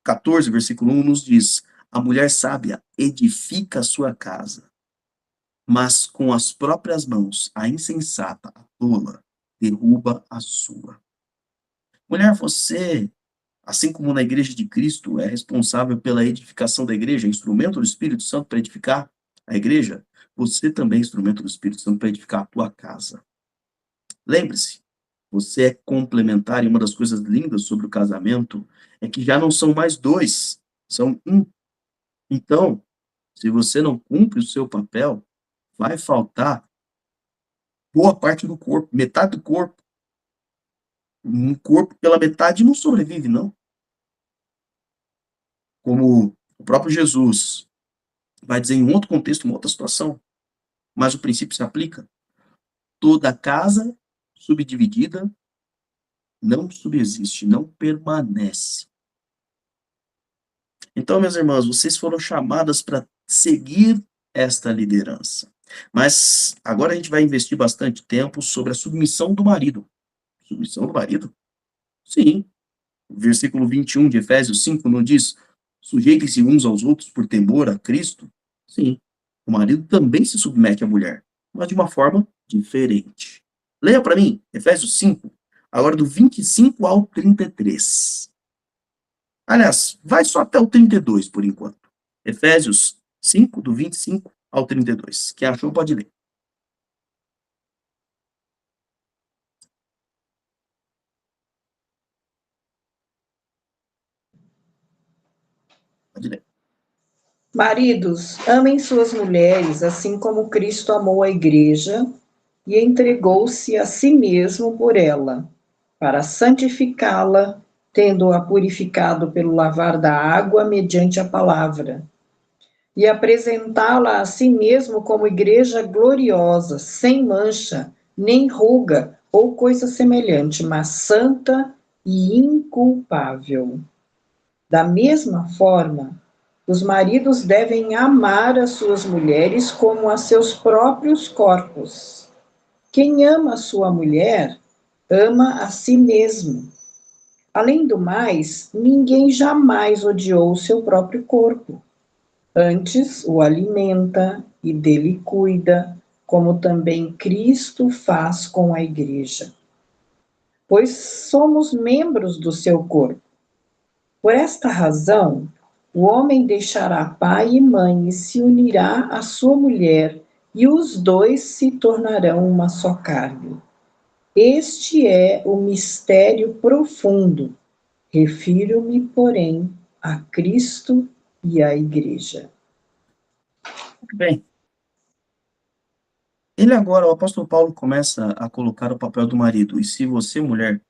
14, versículo 1 nos diz: a mulher sábia edifica a sua casa, mas com as próprias mãos, a insensata, a tola, derruba a sua. Mulher, você, assim como na igreja de Cristo, é responsável pela edificação da igreja, instrumento do Espírito Santo para edificar a igreja, você também é instrumento do Espírito Santo para edificar a tua casa. Lembre-se, você é complementar, e uma das coisas lindas sobre o casamento é que já não são mais dois, são um. Então, se você não cumpre o seu papel, vai faltar boa parte do corpo, metade do corpo. Um corpo pela metade não sobrevive, não. Como o próprio Jesus vai dizer em um outro contexto, uma outra situação, mas o princípio se aplica. Toda casa subdividida não subsiste, não permanece. Então, minhas irmãs, vocês foram chamadas para seguir esta liderança. Mas agora a gente vai investir bastante tempo sobre a submissão do marido. Submissão do marido? Sim. O versículo 21 de Efésios 5 não diz: sujeitem-se uns aos outros por temor a Cristo? Sim. O marido também se submete à mulher, mas de uma forma diferente. Leia para mim, Efésios 5, agora do 25 ao 33. Aliás, vai só até o 32 por enquanto. Efésios 5, do 25 ao 32. Quem achou pode ler. Pode ler. Maridos, amem suas mulheres, assim como Cristo amou a igreja e entregou-se a si mesmo por ela, para santificá-la, tendo-a purificado pelo lavar da água mediante a palavra, e apresentá-la a si mesmo como igreja gloriosa, sem mancha, nem ruga ou coisa semelhante, mas santa e inculpável. Da mesma forma, os maridos devem amar as suas mulheres como a seus próprios corpos. Quem ama a sua mulher, ama a si mesmo. Além do mais, ninguém jamais odiou o seu próprio corpo. Antes, o alimenta e dele cuida, como também Cristo faz com a igreja. Pois somos membros do seu corpo. Por esta razão, o homem deixará pai e mãe e se unirá à sua mulher, e os dois se tornarão uma só carne. Este é o mistério profundo. Refiro-me, porém, a Cristo e à Igreja. Muito bem. Ele agora, o apóstolo Paulo, começa a colocar o papel do marido. E se você, mulher,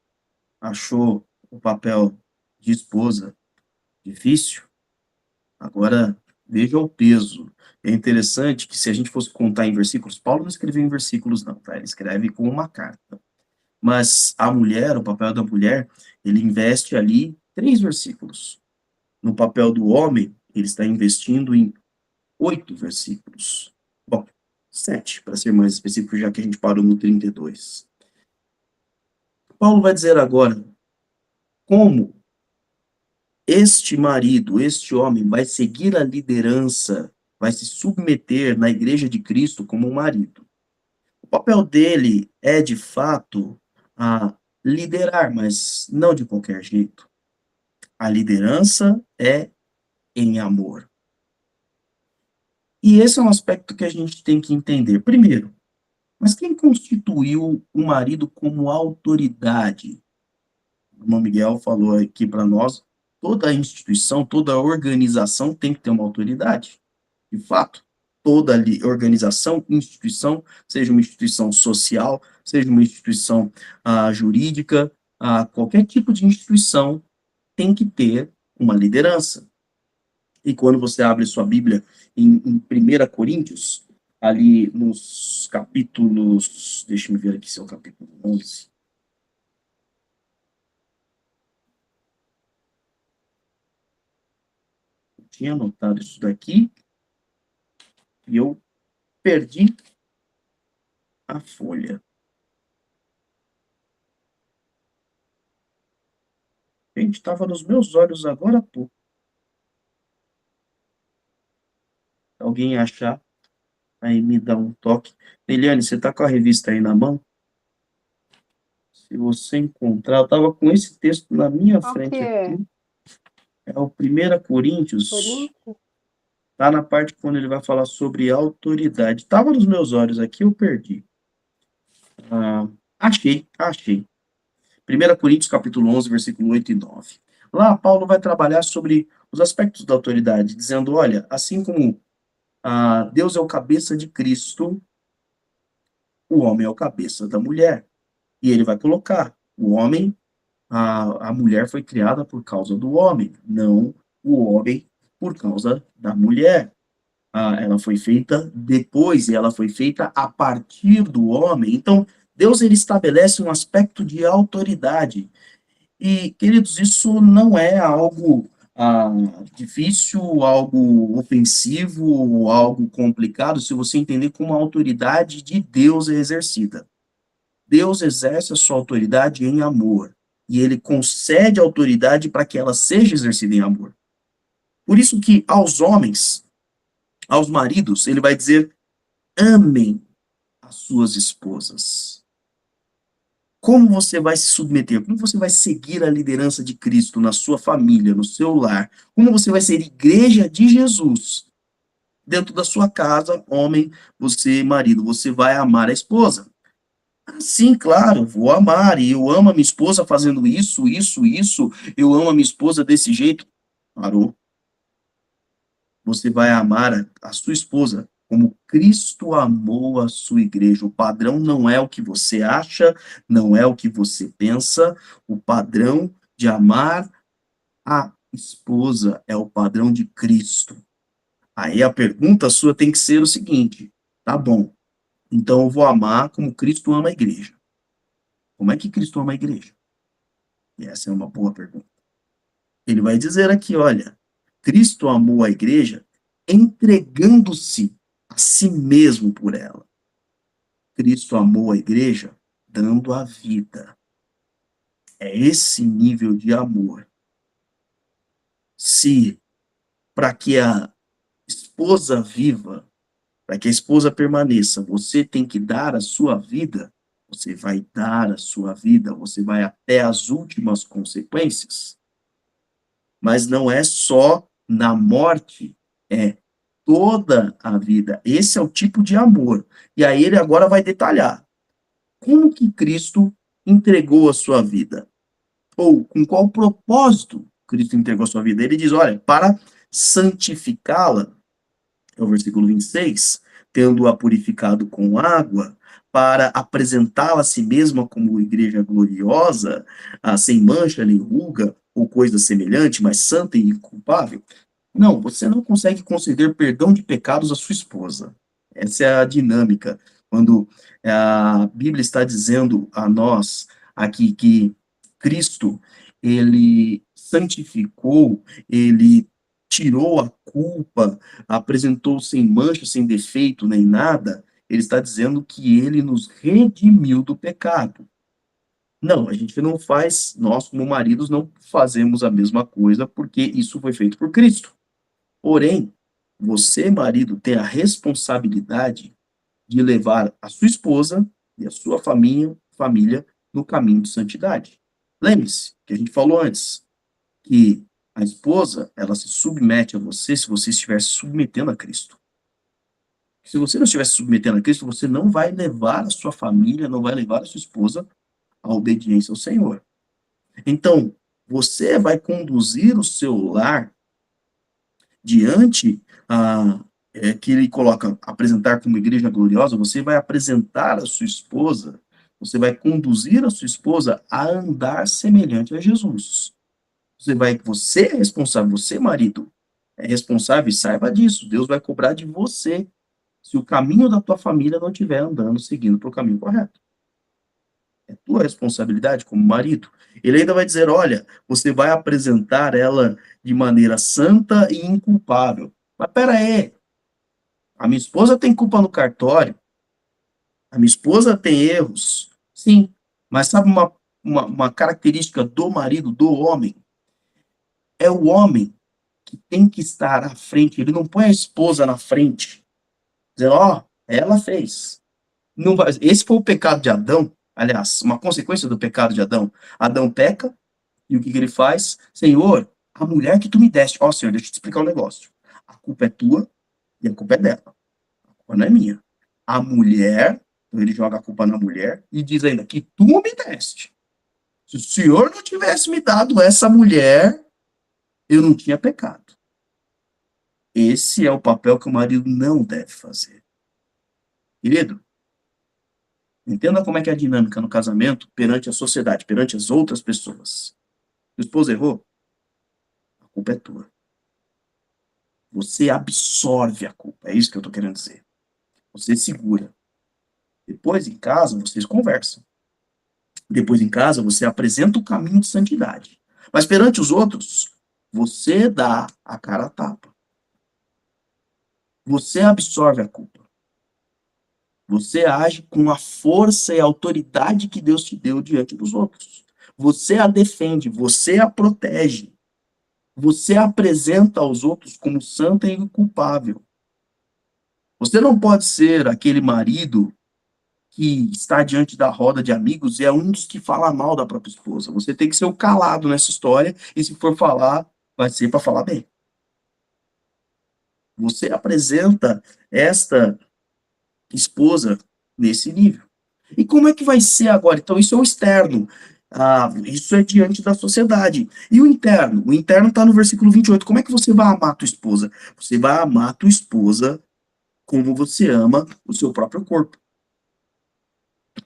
achou o papel de esposa difícil, agora veja o peso. É interessante que, se a gente fosse contar em versículos, Paulo não escreveu em versículos, não, tá? Ele escreve com uma carta. Mas a mulher, o papel da mulher, ele investe ali 3 versículos. No papel do homem, ele está investindo em 8 versículos. Bom, 7, para ser mais específico, já que a gente parou no 32. Paulo vai dizer agora como este marido, este homem, vai seguir a liderança, vai se submeter na igreja de Cristo como um marido. O papel dele é, de fato, a liderar, mas não de qualquer jeito. A liderança é em amor. E esse é um aspecto que a gente tem que entender. Primeiro, mas quem constituiu o marido como autoridade? O irmão Miguel falou aqui para nós, toda instituição, toda organização tem que ter uma autoridade. De fato, toda organização, instituição, seja uma instituição social, seja uma instituição jurídica, qualquer tipo de instituição tem que ter uma liderança. E quando você abre sua Bíblia em 1 Coríntios, ali nos capítulos, deixa eu ver aqui se é o capítulo 11. Eu tinha anotado isso daqui e eu perdi a folha. Gente, estava nos meus olhos agora há pouco. Alguém achar, aí me dá um toque. Eliane, você está com a revista aí na mão? Se você encontrar, eu estava com esse texto na minha Qual que frente é? aqui. É o 1 Coríntios, Coríntios? está na parte quando ele vai falar sobre autoridade. Estava nos meus olhos aqui, eu perdi. Achei. 1 Coríntios, capítulo 11, versículo 8 e 9. Lá, Paulo vai trabalhar sobre os aspectos da autoridade, dizendo, olha, assim como Deus é o cabeça de Cristo, o homem é o cabeça da mulher. E ele vai colocar, o homem, a mulher foi criada por causa do homem, não o homem por causa da mulher. Ela foi feita depois, e ela foi feita a partir do homem. Então, Deus, ele estabelece um aspecto de autoridade. E, queridos, isso não é algo difícil, algo ofensivo, algo complicado, se você entender como a autoridade de Deus é exercida. Deus exerce a sua autoridade em amor, e ele concede autoridade para que ela seja exercida em amor. Por isso que aos homens, aos maridos, ele vai dizer, amem as suas esposas. Como você vai se submeter? Como você vai seguir a liderança de Cristo na sua família, no seu lar? Como você vai ser igreja de Jesus? Dentro da sua casa, homem, você, marido, você vai amar a esposa. Sim, claro, vou amar, e eu amo a minha esposa fazendo isso, eu amo a minha esposa desse jeito. Parou. Você vai amar a sua esposa como Cristo amou a sua igreja. O padrão não é o que você acha, não é o que você pensa. O padrão de amar a esposa é o padrão de Cristo. Aí a pergunta sua tem que ser o seguinte: tá bom, então eu vou amar como Cristo ama a igreja. Como é que Cristo ama a igreja? E essa é uma boa pergunta. Ele vai dizer aqui, olha, Cristo amou a igreja entregando-se a si mesmo por ela. Cristo amou a igreja dando a vida. É esse nível de amor. Se para que a esposa viva, para que a esposa permaneça, você tem que dar a sua vida, você vai dar a sua vida, você vai até as últimas consequências. Mas não é só na morte, é toda a vida. Esse é o tipo de amor. E aí ele agora vai detalhar como que Cristo entregou a sua vida, ou com qual propósito Cristo entregou a sua vida. Ele diz, olha, para santificá-la, é o versículo 26, tendo-a purificado com água, para apresentá-la a si mesma como igreja gloriosa, sem mancha nem ruga, ou coisa semelhante, mas santa e inculpável. Não, você não consegue conceder perdão de pecados à sua esposa. Essa é a dinâmica. Quando a Bíblia está dizendo a nós aqui que Cristo, ele santificou, ele tirou a culpa, apresentou sem mancha, sem defeito nem nada, ele está dizendo que ele nos redimiu do pecado. Não, a gente não faz, nós como maridos não fazemos a mesma coisa, porque isso foi feito por Cristo. Porém, você, marido, tem a responsabilidade de levar a sua esposa e a sua família no caminho de santidade. Lembre-se que a gente falou antes, que a esposa, ela se submete a você se você estiver se submetendo a Cristo. Se você não estiver se submetendo a Cristo, você não vai levar a sua família, não vai levar a sua esposa à obediência ao Senhor. Então, você vai conduzir o seu lar diante que ele coloca apresentar como igreja gloriosa, você vai apresentar a sua esposa, você vai conduzir a sua esposa a andar semelhante a Jesus. Você é responsável, você, marido, é responsável e saiba disso. Deus vai cobrar de você se o caminho da tua família não estiver andando, seguindo para o caminho correto. É tua responsabilidade como marido. Ele ainda vai dizer, olha, você vai apresentar ela de maneira santa e inculpável. Mas pera aí, a minha esposa tem culpa no cartório, a minha esposa tem erros, sim, mas sabe uma característica do marido, do homem? É o homem que tem que estar à frente, ele não põe a esposa na frente, dizendo, ó, ela fez. Não vai, esse foi o pecado de Adão, aliás, uma consequência do pecado de Adão. Adão peca, e o que ele faz? Senhor, a mulher que tu me deste, ó Senhor, deixa eu te explicar um negócio. A culpa é tua e a culpa é dela. A culpa não é minha. A mulher, então ele joga a culpa na mulher e diz ainda que tu me deste. Se o Senhor não tivesse me dado essa mulher, eu não tinha pecado. Esse é o papel que o marido não deve fazer. Querido, entenda como é que é a dinâmica no casamento perante a sociedade, perante as outras pessoas. Se o esposo errou, a culpa é tua. Você absorve a culpa, é isso que eu estou querendo dizer. Você segura. Depois, em casa, vocês conversam. Depois, em casa, você apresenta o caminho de santidade. Mas perante os outros, você dá a cara a tapa. Você absorve a culpa. Você age com a força e a autoridade que Deus te deu diante dos outros. Você a defende, você a protege. Você a apresenta aos outros como santa e inculpável. Você não pode ser aquele marido que está diante da roda de amigos e é um dos que fala mal da própria esposa. Você tem que ser o calado nessa história e se for falar, vai ser para falar bem. Você apresenta esta esposa nesse nível. E como é que vai ser agora? Então, isso é o externo. Isso é diante da sociedade. E o interno? O interno está no versículo 28. Como é que você vai amar a tua esposa? Você vai amar a tua esposa como você ama o seu próprio corpo.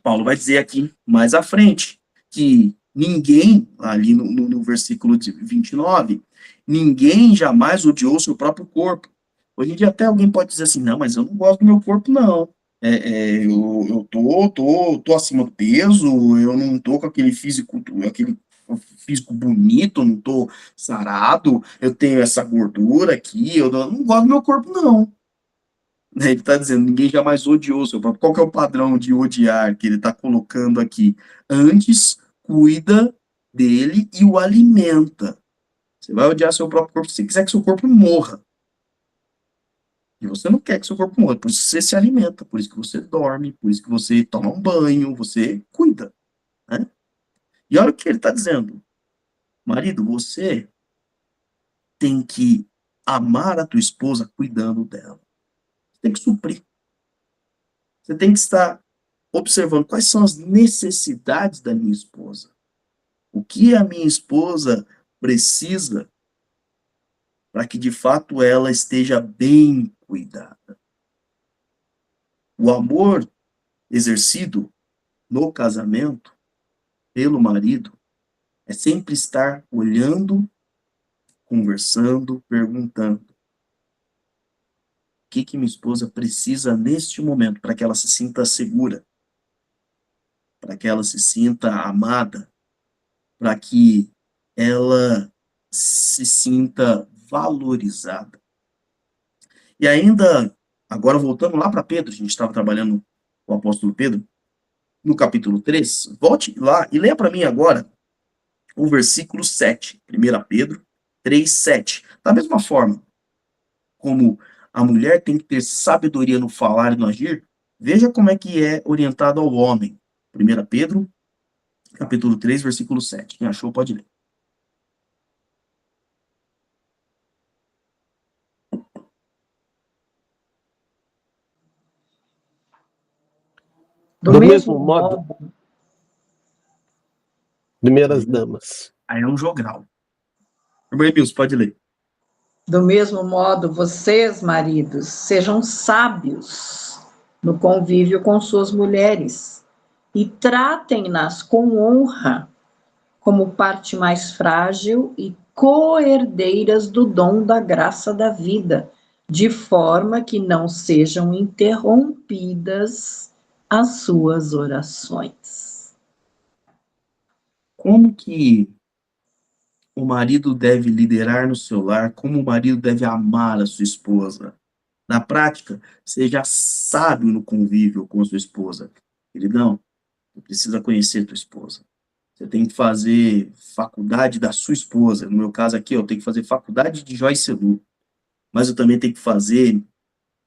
Paulo vai dizer aqui, mais à frente, que ninguém, ali no versículo 29, ninguém jamais odiou seu próprio corpo. Hoje em dia até alguém pode dizer assim, não, mas eu não gosto do meu corpo, não. Eu tô acima do peso, eu não tô com aquele físico, aquele físico bonito, não tô sarado, eu tenho essa gordura aqui, eu não gosto do meu corpo, não. Ele está dizendo, ninguém jamais odiou o seu próprio. Qual que é o padrão de odiar que ele está colocando aqui? Antes, cuida dele e o alimenta. Você vai odiar seu próprio corpo se você quiser que seu corpo morra. E você não quer que seu corpo morra, por isso você se alimenta, por isso que você dorme, por isso que você toma um banho, você cuida, né? E olha o que ele está dizendo. Marido, você tem que amar a tua esposa cuidando dela. Você tem que suprir. Você tem que estar observando quais são as necessidades da minha esposa. O que a minha esposa precisa para que de fato ela esteja bem cuidada. O amor exercido no casamento pelo marido é sempre estar olhando, conversando, perguntando o que minha esposa precisa neste momento para que ela se sinta segura, para que ela se sinta amada, para que ela se sinta valorizada. E ainda, agora voltando lá para Pedro, a gente estava trabalhando com o apóstolo Pedro, no capítulo 3, volte lá e leia para mim agora o versículo 7, 1 Pedro 3, 7. Da mesma forma como a mulher tem que ter sabedoria no falar e no agir, veja como é que é orientado ao homem. 1 Pedro, capítulo 3, versículo 7. Quem achou pode ler. Do mesmo modo, primeiras damas. Aí é um jogral. Irmã Emilson, pode ler. do mesmo modo, vocês, maridos, sejam sábios no convívio com suas mulheres e tratem-nas com honra, como parte mais frágil e co-herdeiras do dom da graça da vida, de forma que não sejam interrompidas as suas orações. Como que o marido deve liderar no seu lar? Como o marido deve amar a sua esposa? Na prática, seja sábio no convívio com a sua esposa. Queridão, você precisa conhecer a tua esposa. Você tem que fazer faculdade da sua esposa. No meu caso aqui, eu tenho que fazer faculdade de Joyce Lu. Mas eu também tenho que fazer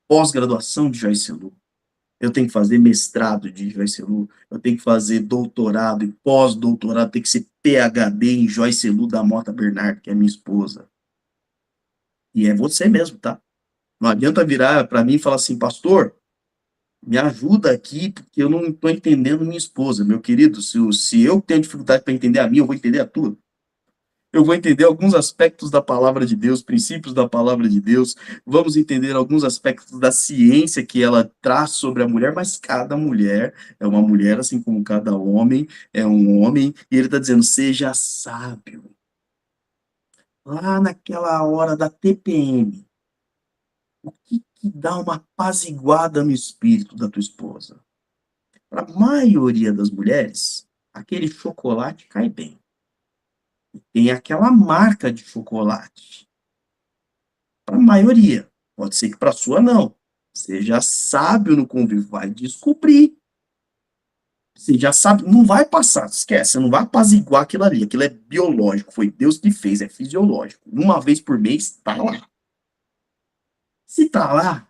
pós-graduação de Joyce Lu. Eu tenho que fazer mestrado de Joyce Lu. Eu tenho que fazer doutorado e pós-doutorado. Tem que ser PhD em Joyce Lu da Mota Bernardo, que é minha esposa. E é você mesmo, tá? Não adianta virar para mim e falar assim, pastor, me ajuda aqui, porque eu não estou entendendo minha esposa. Meu querido, se eu tenho dificuldade para entender a minha, eu vou entender a tua. Eu vou entender alguns aspectos da palavra de Deus, princípios da palavra de Deus. Vamos entender alguns aspectos da ciência que ela traz sobre a mulher, mas cada mulher é uma mulher, assim como cada homem é um homem. E ele está dizendo, seja sábio. Lá naquela hora da TPM, o que dá uma apaziguada no espírito da tua esposa? Para a maioria das mulheres, aquele chocolate cai bem. Tem aquela marca de chocolate. Para a maioria. Pode ser que para a sua não. Seja sábio no convívio, vai descobrir. Você já sabe, não vai passar, esquece, você não vai apaziguar aquilo ali. Aquilo é biológico, foi Deus que fez, é fisiológico. Uma vez por mês, está lá. Se está lá,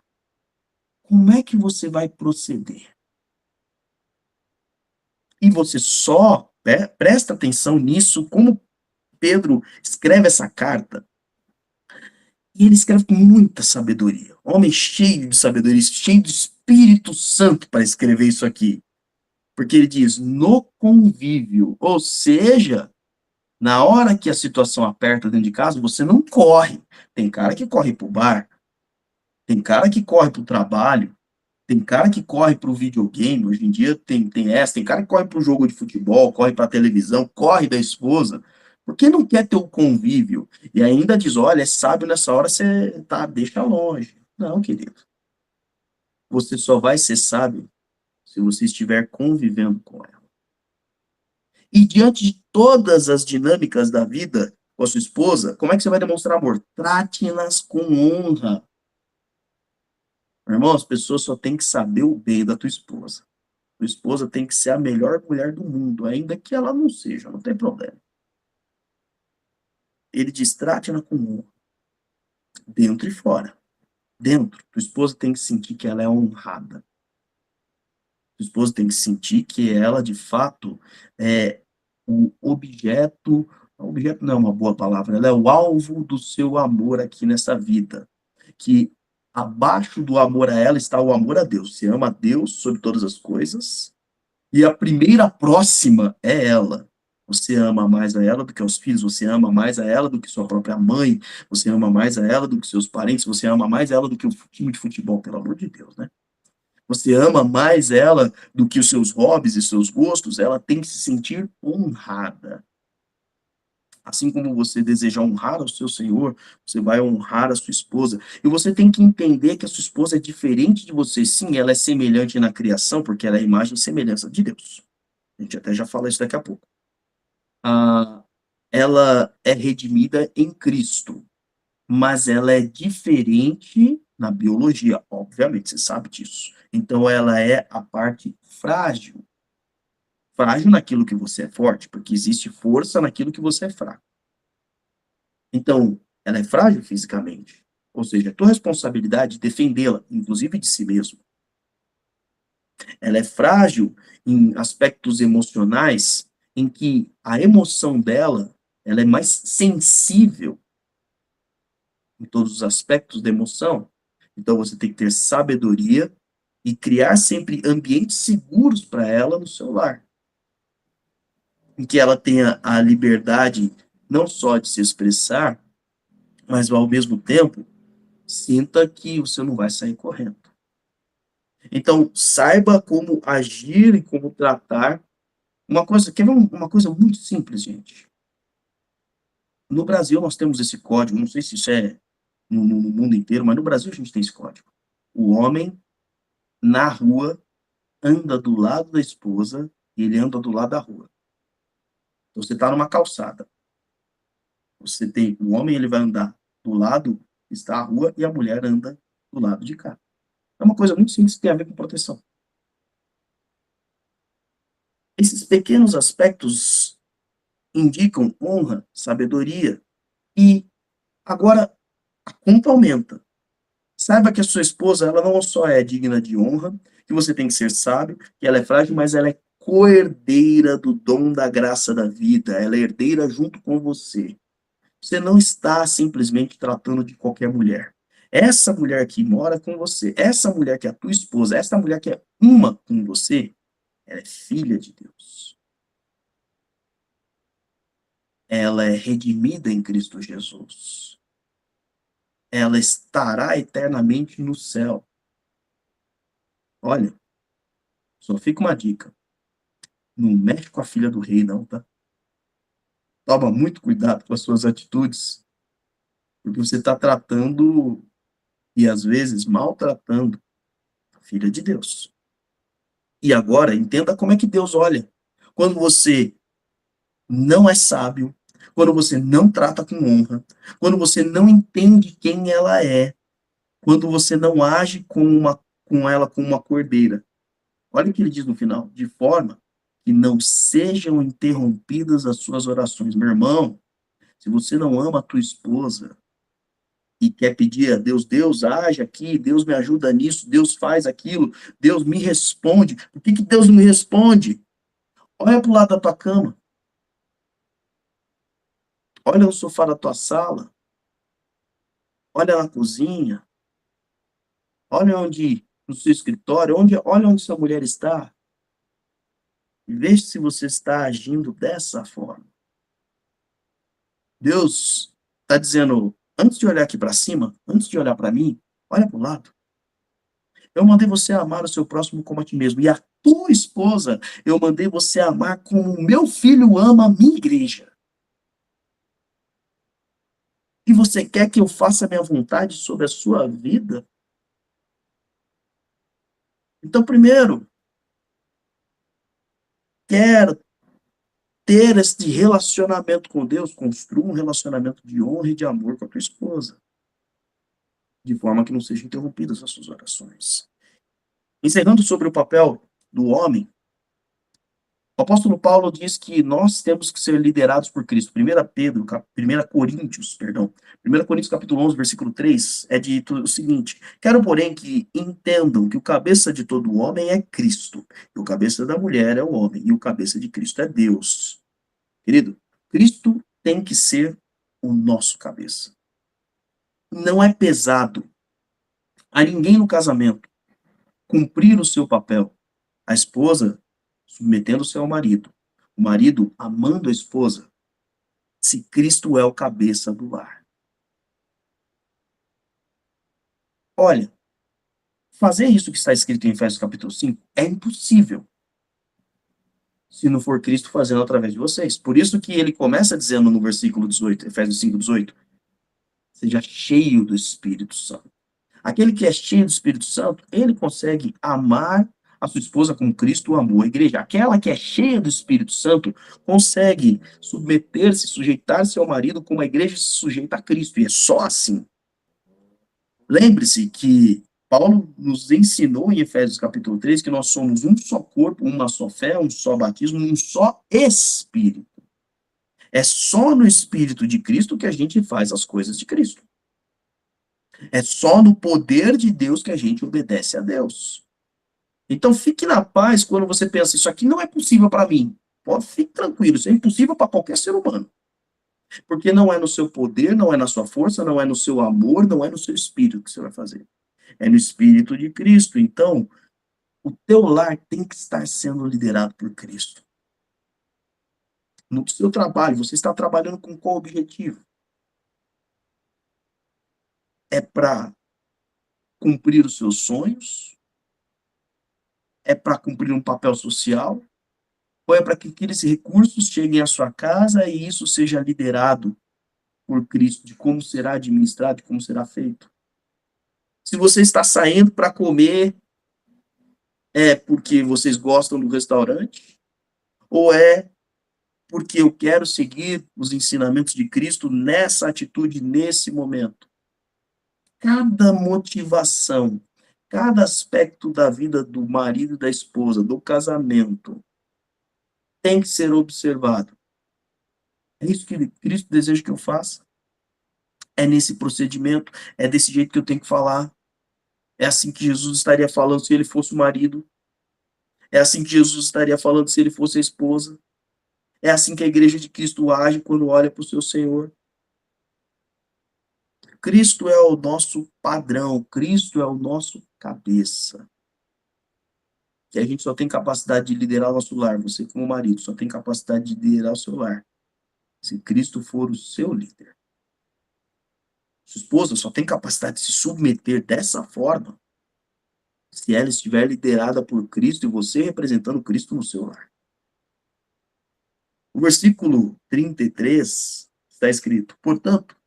como é que você vai proceder? E você só presta atenção nisso, como Pedro escreve essa carta, e ele escreve com muita sabedoria. Homem cheio de sabedoria, cheio do Espírito Santo para escrever isso aqui. Porque ele diz, no convívio, ou seja, na hora que a situação aperta dentro de casa, você não corre. Tem cara que corre pro bar, tem cara que corre pro trabalho, tem cara que corre pro videogame, hoje em dia tem essa, tem cara que corre pro jogo de futebol, corre pra televisão, corre da esposa, porque não quer ter o convívio. E ainda diz, olha, é sábio nessa hora, você tá, deixa longe. Não, querido. Você só vai ser sábio se você estiver convivendo com ela. E diante de todas as dinâmicas da vida com a sua esposa, como é que você vai demonstrar amor? Trate-nas com honra. Meu irmão, as pessoas só têm que saber o bem da tua esposa. Tua esposa tem que ser a melhor mulher do mundo, ainda que ela não seja, não tem problema. Ele diz, trate-na com honra, dentro e fora. Dentro, tua esposa tem que sentir que ela é honrada. Tua esposa tem que sentir que ela, de fato, é o objeto não é uma boa palavra, ela é o alvo do seu amor aqui nessa vida. Que abaixo do amor a ela está o amor a Deus. Você ama a Deus sobre todas as coisas, e a primeira próxima é ela. Você ama mais a ela do que aos filhos, você ama mais a ela do que sua própria mãe, você ama mais a ela do que seus parentes, você ama mais ela do que o time de futebol, pelo amor de Deus, né? Você ama mais ela do que os seus hobbies e seus gostos, ela tem que se sentir honrada. Assim como você deseja honrar o seu Senhor, você vai honrar a sua esposa. E você tem que entender que a sua esposa é diferente de você. Sim, ela é semelhante na criação, porque ela é a imagem e semelhança de Deus. A gente até já fala isso daqui a pouco. Ela é redimida em Cristo, mas ela é diferente na biologia, obviamente, você sabe disso. Então, ela é a parte frágil. Frágil naquilo que você é forte, porque existe força naquilo que você é fraco. Então, ela é frágil fisicamente. Ou seja, é tua responsabilidade defendê-la, inclusive de si mesmo. Ela é frágil em aspectos emocionais, em que a emoção dela, ela é mais sensível em todos os aspectos da emoção. Então, você tem que ter sabedoria e criar sempre ambientes seguros para ela no seu lar. Em que ela tenha a liberdade não só de se expressar, mas ao mesmo tempo sinta que você não vai sair correndo. Então, saiba como agir e como tratar. Quer ver uma coisa muito simples, gente? No Brasil nós temos esse código, não sei se isso é no mundo inteiro, mas no Brasil a gente tem esse código. O homem, na rua, anda do lado da esposa e ele anda do lado da rua. Então, você está numa calçada. O homem, ele vai andar do lado que está a rua e a mulher anda do lado de cá. É uma coisa muito simples que tem a ver com proteção. Esses pequenos aspectos indicam honra, sabedoria. E agora a conta aumenta. Saiba que a sua esposa, ela não só é digna de honra, que você tem que ser sábio, que ela é frágil, mas ela é coerdeira do dom da graça da vida. Ela é herdeira junto com você. Você não está simplesmente tratando de qualquer mulher. Essa mulher que mora com você, essa mulher que é a tua esposa, essa mulher que é uma com você, ela é filha de Deus. Ela é redimida em Cristo Jesus. Ela estará eternamente no céu. Olha, só fica uma dica. Não mexe com a filha do rei, não, tá? Toma muito cuidado com as suas atitudes, porque você está tratando, e às vezes maltratando, a filha de Deus. E agora, entenda como é que Deus olha. Quando você não é sábio, quando você não trata com honra, quando você não entende quem ela é, quando você não age com ela como uma cordeira. Olha o que ele diz no final, de forma que não sejam interrompidas as suas orações. Meu irmão, se você não ama a tua esposa e quer pedir a Deus, Deus age aqui, Deus me ajuda nisso, Deus faz aquilo, Deus me responde. Por que Deus não me responde? Olha para o lado da tua cama. Olha no sofá da tua sala. Olha na cozinha. Olha no seu escritório, olha onde sua mulher está. E veja se você está agindo dessa forma. Deus está dizendo, antes de olhar aqui para cima, antes de olhar para mim, olha para o lado. Eu mandei você amar o seu próximo como a ti mesmo. E a tua esposa, eu mandei você amar como o meu filho ama a minha igreja. E você quer que eu faça a minha vontade sobre a sua vida? Então, primeiro, quer ter esse relacionamento com Deus, construa um relacionamento de honra e de amor com a tua esposa, de forma que não sejam interrompidas as suas orações. Encerrando sobre o papel do homem, o apóstolo Paulo diz que nós temos que ser liderados por Cristo. 1 Coríntios, perdão. 1 Coríntios capítulo 11, versículo 3, é dito o seguinte: quero, porém, que entendam que o cabeça de todo homem é Cristo, e o cabeça da mulher é o homem, e o cabeça de Cristo é Deus. Querido, Cristo tem que ser o nosso cabeça. Não é pesado a ninguém no casamento cumprir o seu papel. A esposa submetendo-se ao marido, o marido amando a esposa, se Cristo é o cabeça do lar. Olha, fazer isso que está escrito em Efésios capítulo 5 é impossível se não for Cristo fazendo através de vocês. Por isso que ele começa dizendo no versículo 18, Efésios 5, 18, seja cheio do Espírito Santo. Aquele que é cheio do Espírito Santo, ele consegue amar a sua esposa como Cristo amou a igreja. Aquela que é cheia do Espírito Santo consegue submeter-se, sujeitar-se ao marido como a igreja se sujeita a Cristo. E é só assim. Lembre-se que Paulo nos ensinou em Efésios capítulo 3 que nós somos um só corpo, uma só fé, um só batismo, um só Espírito. É só no Espírito de Cristo que a gente faz as coisas de Cristo. É só no poder de Deus que a gente obedece a Deus. Então, fique na paz quando você pensa, isso aqui não é possível para mim. Fique tranquilo, isso é impossível para qualquer ser humano. Porque não é no seu poder, não é na sua força, não é no seu amor, não é no seu espírito que você vai fazer. É no Espírito de Cristo. Então, o teu lar tem que estar sendo liderado por Cristo. No seu trabalho, você está trabalhando com qual objetivo? É para cumprir os seus sonhos? É para cumprir um papel social? Ou é para que aqueles recursos cheguem à sua casa e isso seja liderado por Cristo, de como será administrado, de como será feito? Se você está saindo para comer, é porque vocês gostam do restaurante? Ou é porque eu quero seguir os ensinamentos de Cristo nessa atitude, nesse momento? Cada motivação, cada aspecto da vida do marido e da esposa, do casamento, tem que ser observado. É isso que Cristo deseja que eu faça. É nesse procedimento, é desse jeito que eu tenho que falar. É assim que Jesus estaria falando se ele fosse o marido. É assim que Jesus estaria falando se ele fosse a esposa. É assim que a igreja de Cristo age quando olha para o seu Senhor. Cristo é o nosso padrão, Cristo é o nosso cabeça. Que a gente só tem capacidade de liderar o nosso lar. Você, como marido, só tem capacidade de liderar o seu lar se Cristo for o seu líder. Sua esposa só tem capacidade de se submeter dessa forma se ela estiver liderada por Cristo e você representando Cristo no seu lar. O versículo 33 está escrito: portanto,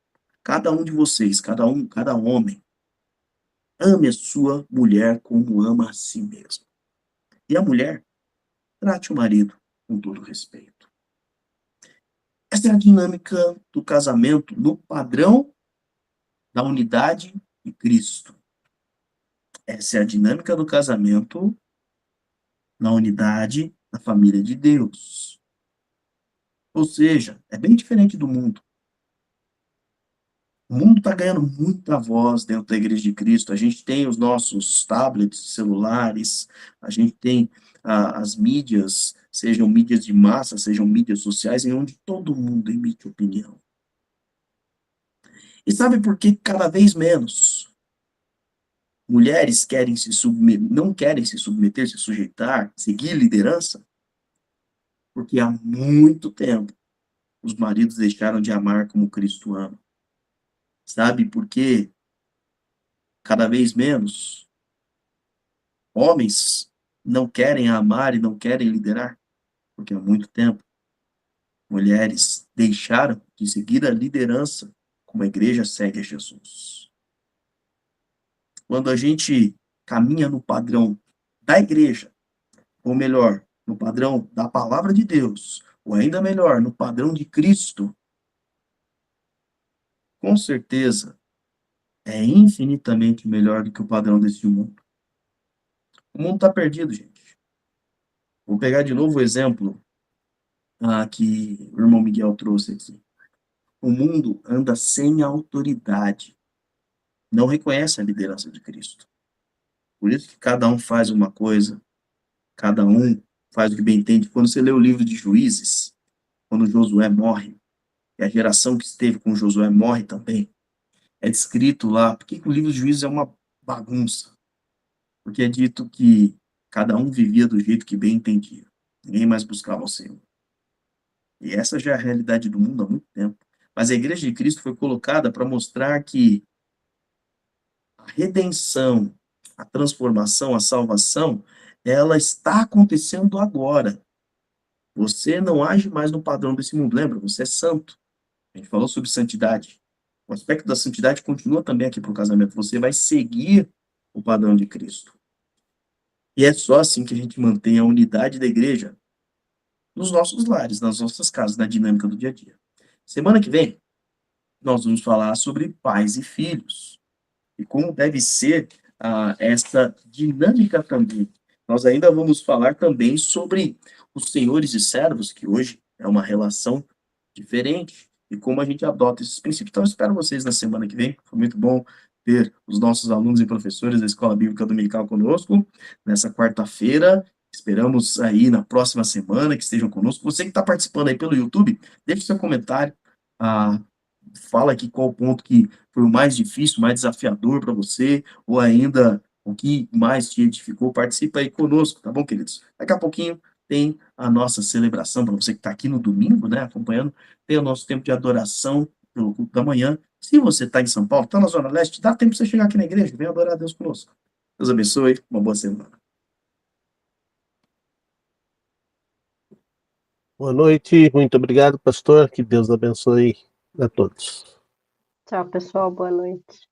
cada um de vocês, cada homem, ame a sua mulher como ama a si mesmo. E a mulher, trate o marido com todo respeito. Essa é a dinâmica do casamento no padrão da unidade de Cristo. Essa é a dinâmica do casamento na unidade da família de Deus. Ou seja, é bem diferente do mundo. O mundo está ganhando muita voz dentro da Igreja de Cristo. A gente tem os nossos tablets, celulares, a gente tem as mídias, sejam mídias de massa, sejam mídias sociais, em onde todo mundo emite opinião. E sabe por que cada vez menos mulheres não querem se submeter, se sujeitar, seguir liderança? Porque há muito tempo os maridos deixaram de amar como Cristo ama. Sabe por quê? Cada vez menos homens não querem amar e não querem liderar, porque há muito tempo mulheres deixaram de seguir a liderança como a igreja segue a Jesus. Quando a gente caminha no padrão da igreja, ou melhor, no padrão da palavra de Deus, ou ainda melhor, no padrão de Cristo, com certeza é infinitamente melhor do que o padrão desse mundo. O mundo está perdido, gente. Vou pegar de novo o exemplo que o irmão Miguel trouxe aqui. O mundo anda sem autoridade, não reconhece a liderança de Cristo. Por isso que cada um faz uma coisa, cada um faz o que bem entende. Quando você lê o livro de Juízes, quando Josué morre, e a geração que esteve com Josué morre também, é descrito lá, por que o livro de Juízes é uma bagunça? Porque é dito que cada um vivia do jeito que bem entendia. Ninguém mais buscava o Senhor. E essa já é a realidade do mundo há muito tempo. Mas a Igreja de Cristo foi colocada para mostrar que a redenção, a transformação, a salvação, ela está acontecendo agora. Você não age mais no padrão desse mundo. Lembra? Você é santo. A gente falou sobre santidade. O aspecto da santidade continua também aqui para o casamento. Você vai seguir o padrão de Cristo. E é só assim que a gente mantém a unidade da igreja nos nossos lares, nas nossas casas, na dinâmica do dia a dia. Semana que vem, nós vamos falar sobre pais e filhos e como deve ser essa dinâmica também. Nós ainda vamos falar também sobre os senhores e servos, que hoje é uma relação diferente, e como a gente adota esses princípios. Então, eu espero vocês na semana que vem. Foi muito bom ter os nossos alunos e professores da Escola Bíblica Dominical conosco nessa quarta-feira. Esperamos aí na próxima semana que estejam conosco. Você que está participando aí pelo YouTube, deixe seu comentário. Fala aqui qual o ponto que foi o mais difícil, mais desafiador para você, ou ainda o que mais te edificou. Participa aí conosco, tá bom, queridos? Daqui a pouquinho tem a nossa celebração, para você que está aqui no domingo, né, acompanhando, tem o nosso tempo de adoração pelo culto da manhã. Se você está em São Paulo, está na Zona Leste, dá tempo para você chegar aqui na igreja, vem adorar a Deus conosco. Deus abençoe, uma boa semana. Boa noite, muito obrigado, pastor. Que Deus abençoe a todos. Tchau, pessoal. Boa noite.